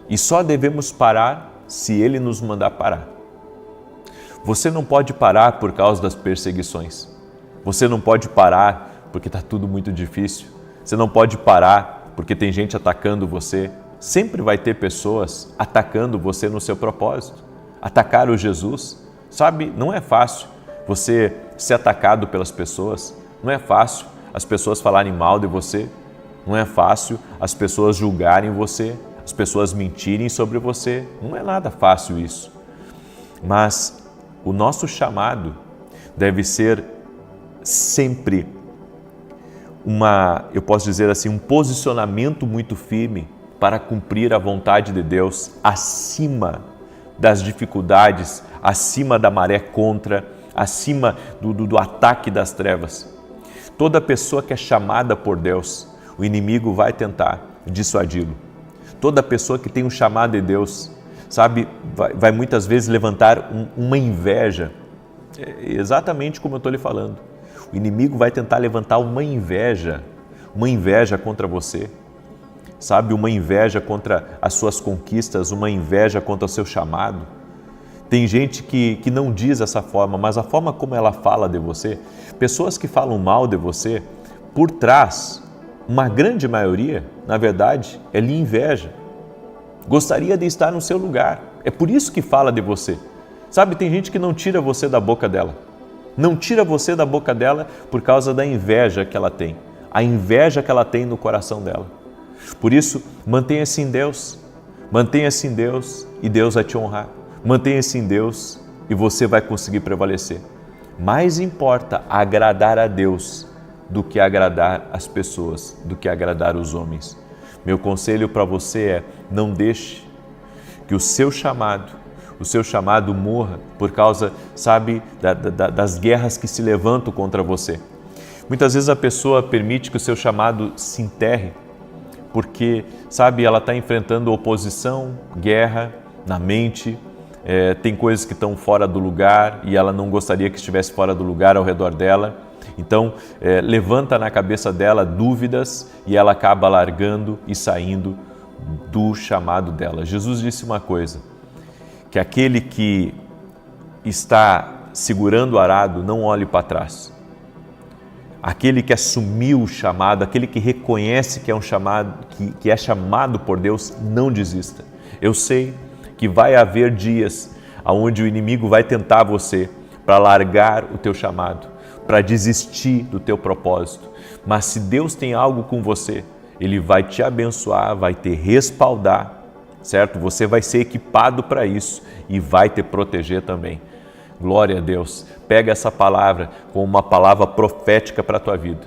E só devemos parar se Ele nos mandar parar. Você não pode parar por causa das perseguições. Você não pode parar porque está tudo muito difícil. Você não pode parar porque tem gente atacando você. Sempre vai ter pessoas atacando você no seu propósito. Atacar o Jesus, não é fácil você ser atacado pelas pessoas. Não é fácil as pessoas falarem mal de você. Não é fácil as pessoas julgarem você, as pessoas mentirem sobre você. Não é nada fácil isso. Mas o nosso chamado deve ser sempre eu posso dizer assim, um posicionamento muito firme para cumprir a vontade de Deus acima das dificuldades, acima da maré contra, acima do ataque das trevas. Toda pessoa que é chamada por Deus, o inimigo vai tentar dissuadi-lo. Toda pessoa que tem um chamado de Deus, sabe, vai muitas vezes levantar uma inveja, exatamente como eu estou lhe falando. O inimigo vai tentar levantar uma inveja contra você, sabe, uma inveja contra as suas conquistas, uma inveja contra o seu chamado. Tem gente que não diz dessa forma, mas a forma como ela fala de você, pessoas que falam mal de você, por trás, uma grande maioria, na verdade, é lhe inveja. Gostaria de estar no seu lugar. É por isso que fala de você. Sabe, tem gente que não tira você da boca dela. Não tira você da boca dela por causa da inveja que ela tem. A inveja que ela tem no coração dela. Por isso, mantenha-se em Deus. Mantenha-se em Deus e Deus vai te honrar. Mantenha-se em Deus e você vai conseguir prevalecer. Mais importa agradar a Deus do que agradar as pessoas, do que agradar os homens. Meu conselho para você é: não deixe que o seu chamado morra por causa, sabe, das guerras que se levantam contra você. Muitas vezes a pessoa permite que o seu chamado se enterre porque, sabe, ela está enfrentando oposição, guerra na mente, tem coisas que estão fora do lugar e ela não gostaria que estivesse fora do lugar ao redor dela. Então, levanta na cabeça dela dúvidas e ela acaba largando e saindo do chamado dela. Jesus disse uma coisa, que aquele que está segurando o arado não olhe para trás. Aquele que assumiu o chamado, aquele que reconhece que é um chamado, que é chamado por Deus, não desista. Eu sei que vai haver dias onde o inimigo vai tentar você para largar o teu chamado, para desistir do teu propósito. Mas se Deus tem algo com você, Ele vai te abençoar, vai te respaldar, certo? Você vai ser equipado para isso e vai te proteger também. Glória a Deus. Pega essa palavra como uma palavra profética para a tua vida.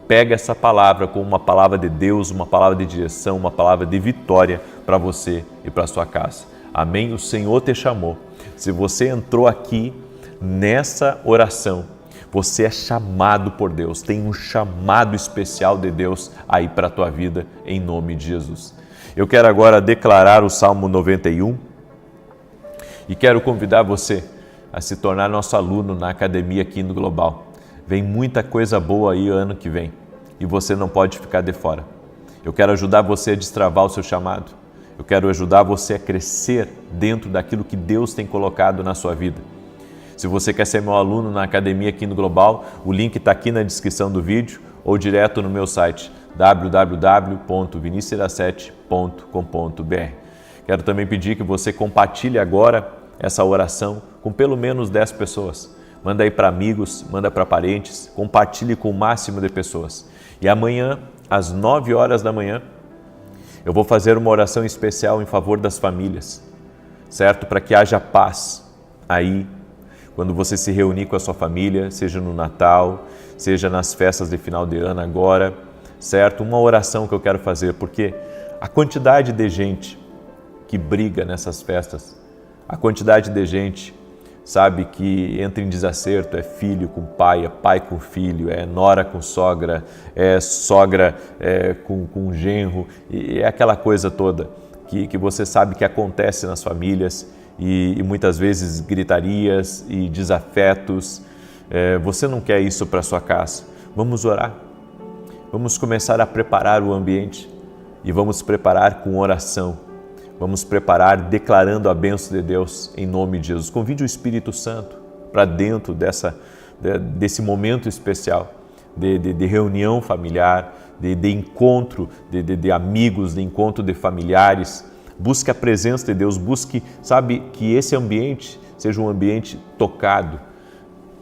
Pega essa palavra como uma palavra de Deus, uma palavra de direção, uma palavra de vitória para você e para a sua casa. Amém? O Senhor te chamou. Se você entrou aqui nessa oração, você é chamado por Deus, tem um chamado especial de Deus aí para a tua vida, em nome de Jesus. Eu quero agora declarar o Salmo 91 e quero convidar você a se tornar nosso aluno na academia aqui no Global. Vem muita coisa boa aí ano que vem e você não pode ficar de fora. Eu quero ajudar você a destravar o seu chamado. Eu quero ajudar você a crescer dentro daquilo que Deus tem colocado na sua vida. Se você quer ser meu aluno na academia aqui no Global, o link está aqui na descrição do vídeo ou direto no meu site www.vinicius17.com.br. Quero também pedir que você compartilhe agora essa oração com pelo menos 10 pessoas. Manda aí para amigos, manda para parentes, compartilhe com o máximo de pessoas. E amanhã, às 9 horas da manhã, eu vou fazer uma oração especial em favor das famílias, certo? Para que haja paz aí, quando você se reunir com a sua família, seja no Natal, seja nas festas de final de ano agora, certo? Uma oração que eu quero fazer, porque a quantidade de gente que briga nessas festas, a quantidade de gente, sabe, que entra em desacerto, é filho com pai, é pai com filho, é nora com sogra, é sogra com genro, e é aquela coisa toda que você sabe que acontece nas famílias e muitas vezes gritarias e desafetos. Você não quer isso para sua casa. Vamos orar. Vamos começar a preparar o ambiente e vamos preparar com oração. Vamos preparar declarando a bênção de Deus em nome de Jesus. Convide o Espírito Santo para dentro desse momento especial de reunião familiar, de encontro de amigos, de encontro de familiares. Busque a presença de Deus, busque, sabe, que esse ambiente seja um ambiente tocado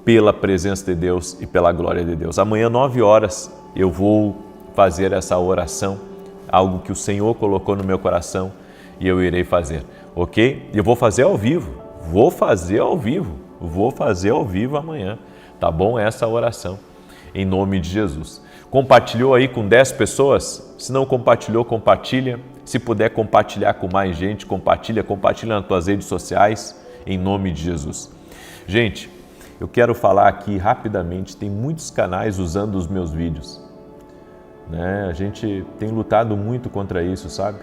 pela presença de Deus e pela glória de Deus. Amanhã, 9 horas, eu vou fazer essa oração, algo que o Senhor colocou no meu coração e eu irei fazer, ok? E eu vou fazer ao vivo, vou fazer ao vivo amanhã, tá bom? Essa oração, em nome de Jesus. Compartilhou aí com 10 pessoas? Se não compartilhou, compartilha. Se puder compartilhar com mais gente, compartilha nas tuas redes sociais, em nome de Jesus. Gente, eu quero falar aqui rapidamente, tem muitos canais usando os meus vídeos. A gente tem lutado muito contra isso, sabe?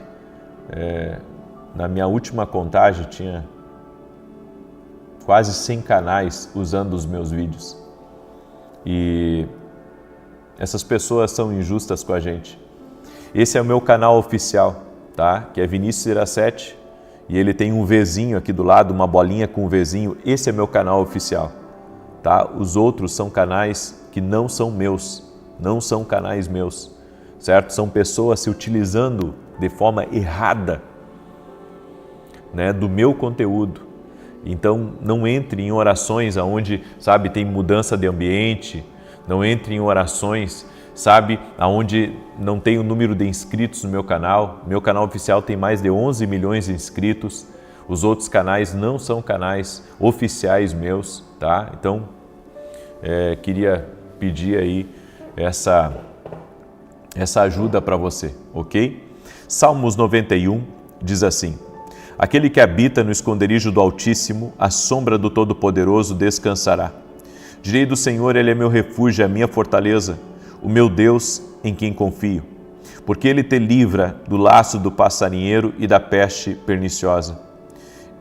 Na minha última contagem tinha quase 100 canais usando os meus vídeos. E essas pessoas são injustas com a gente. Esse é o meu canal oficial, tá? Que é Vinícius Iracete, e ele tem um Vzinho aqui do lado, uma bolinha com um Vzinho. Esse é meu canal oficial, tá? Os outros são canais que não são meus, não são canais meus, certo? São pessoas se utilizando de forma errada, do meu conteúdo. Então, não entre em orações onde, sabe, tem mudança de ambiente, não entre em orações, sabe, onde não tem o número de inscritos no meu canal. Meu canal oficial tem mais de 11 milhões de inscritos. Os outros canais não são canais oficiais meus, tá? Então, queria pedir aí essa ajuda para você, ok? Salmos 91 diz assim: aquele que habita no esconderijo do Altíssimo, à sombra do Todo-Poderoso descansará. Direi do Senhor, Ele é meu refúgio, a minha fortaleza, o meu Deus em quem confio. Porque Ele te livra do laço do passarinheiro e da peste perniciosa.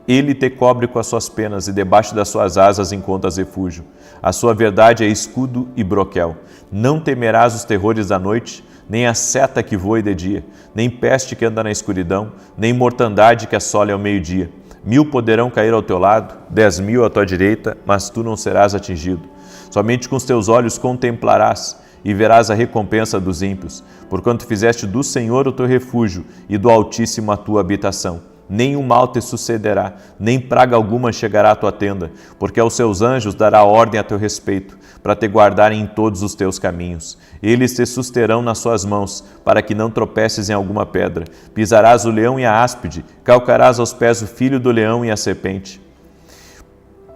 Ele te cobre com as suas penas e debaixo das suas asas encontras refúgio. A sua verdade é escudo e broquel. Não temerás os terrores da noite, nem a seta que voe de dia, nem peste que anda na escuridão, nem mortandade que assole ao meio-dia. 1000 poderão cair ao teu lado, 10.000 à tua direita, mas tu não serás atingido. Somente com os teus olhos contemplarás e verás a recompensa dos ímpios, porquanto fizeste do Senhor o teu refúgio e do Altíssimo a tua habitação. Nenhum mal te sucederá, nem praga alguma chegará à tua tenda, porque aos seus anjos dará ordem a teu respeito, para te guardarem em todos os teus caminhos. Eles te susterão nas suas mãos, para que não tropeces em alguma pedra. Pisarás o leão e a áspide, calcarás aos pés o filho do leão e a serpente.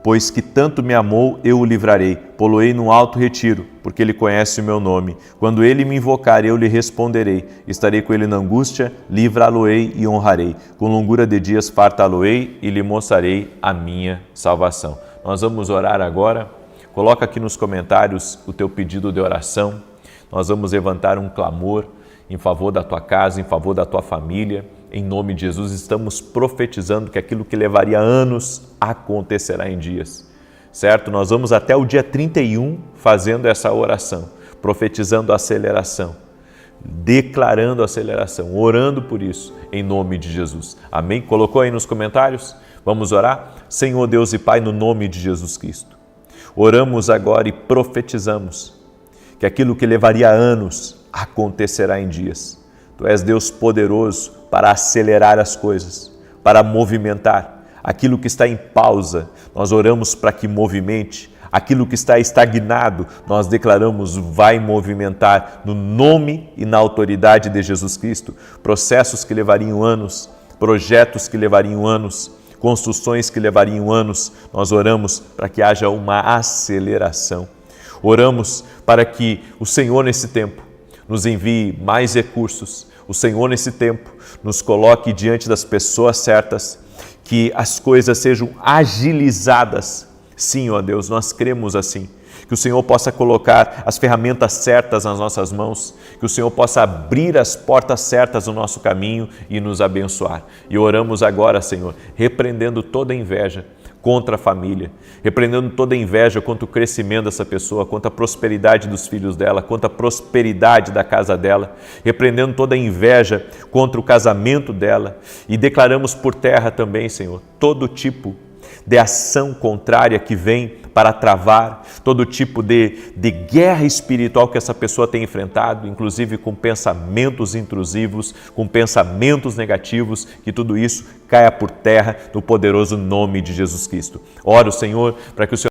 Pois que tanto me amou, eu o livrarei, pô-lo-ei num alto retiro, porque ele conhece o meu nome. Quando ele me invocar, eu lhe responderei. Estarei com ele na angústia, livrá-lo-ei e honrarei. Com longura de dias fartá-lo-ei e lhe mostrarei a minha salvação. Nós vamos orar agora. Coloca aqui nos comentários o teu pedido de oração. Nós vamos levantar um clamor em favor da tua casa, em favor da tua família. Em nome de Jesus, estamos profetizando que aquilo que levaria anos acontecerá em dias, certo? Nós vamos até o dia 31 fazendo essa oração, profetizando a aceleração, declarando a aceleração, orando por isso, em nome de Jesus. Amém? Colocou aí nos comentários? Vamos orar? Senhor Deus e Pai, no nome de Jesus Cristo, oramos agora e profetizamos que aquilo que levaria anos acontecerá em dias. Tu és Deus poderoso para acelerar as coisas, para movimentar aquilo que está em pausa. Nós oramos para que movimente aquilo que está estagnado. Nós declaramos vai movimentar no nome e na autoridade de Jesus Cristo. Processos que levariam anos, projetos que levariam anos, construções que levariam anos. Nós oramos para que haja uma aceleração. Oramos para que o Senhor nesse tempo nos envie mais recursos, o Senhor nesse tempo nos coloque diante das pessoas certas, que as coisas sejam agilizadas. Sim, ó Deus, nós cremos assim, que o Senhor possa colocar as ferramentas certas nas nossas mãos, que o Senhor possa abrir as portas certas no nosso caminho e nos abençoar. E oramos agora, Senhor, repreendendo toda inveja contra a família, repreendendo toda inveja contra o crescimento dessa pessoa, contra a prosperidade dos filhos dela, contra a prosperidade da casa dela, repreendendo toda inveja contra o casamento dela e declaramos por terra também, Senhor, todo tipo de ação contrária que vem para travar, todo tipo de guerra espiritual que essa pessoa tem enfrentado, inclusive com pensamentos intrusivos, com pensamentos negativos, que tudo isso caia por terra no poderoso nome de Jesus Cristo. Oro, Senhor, para que o Senhor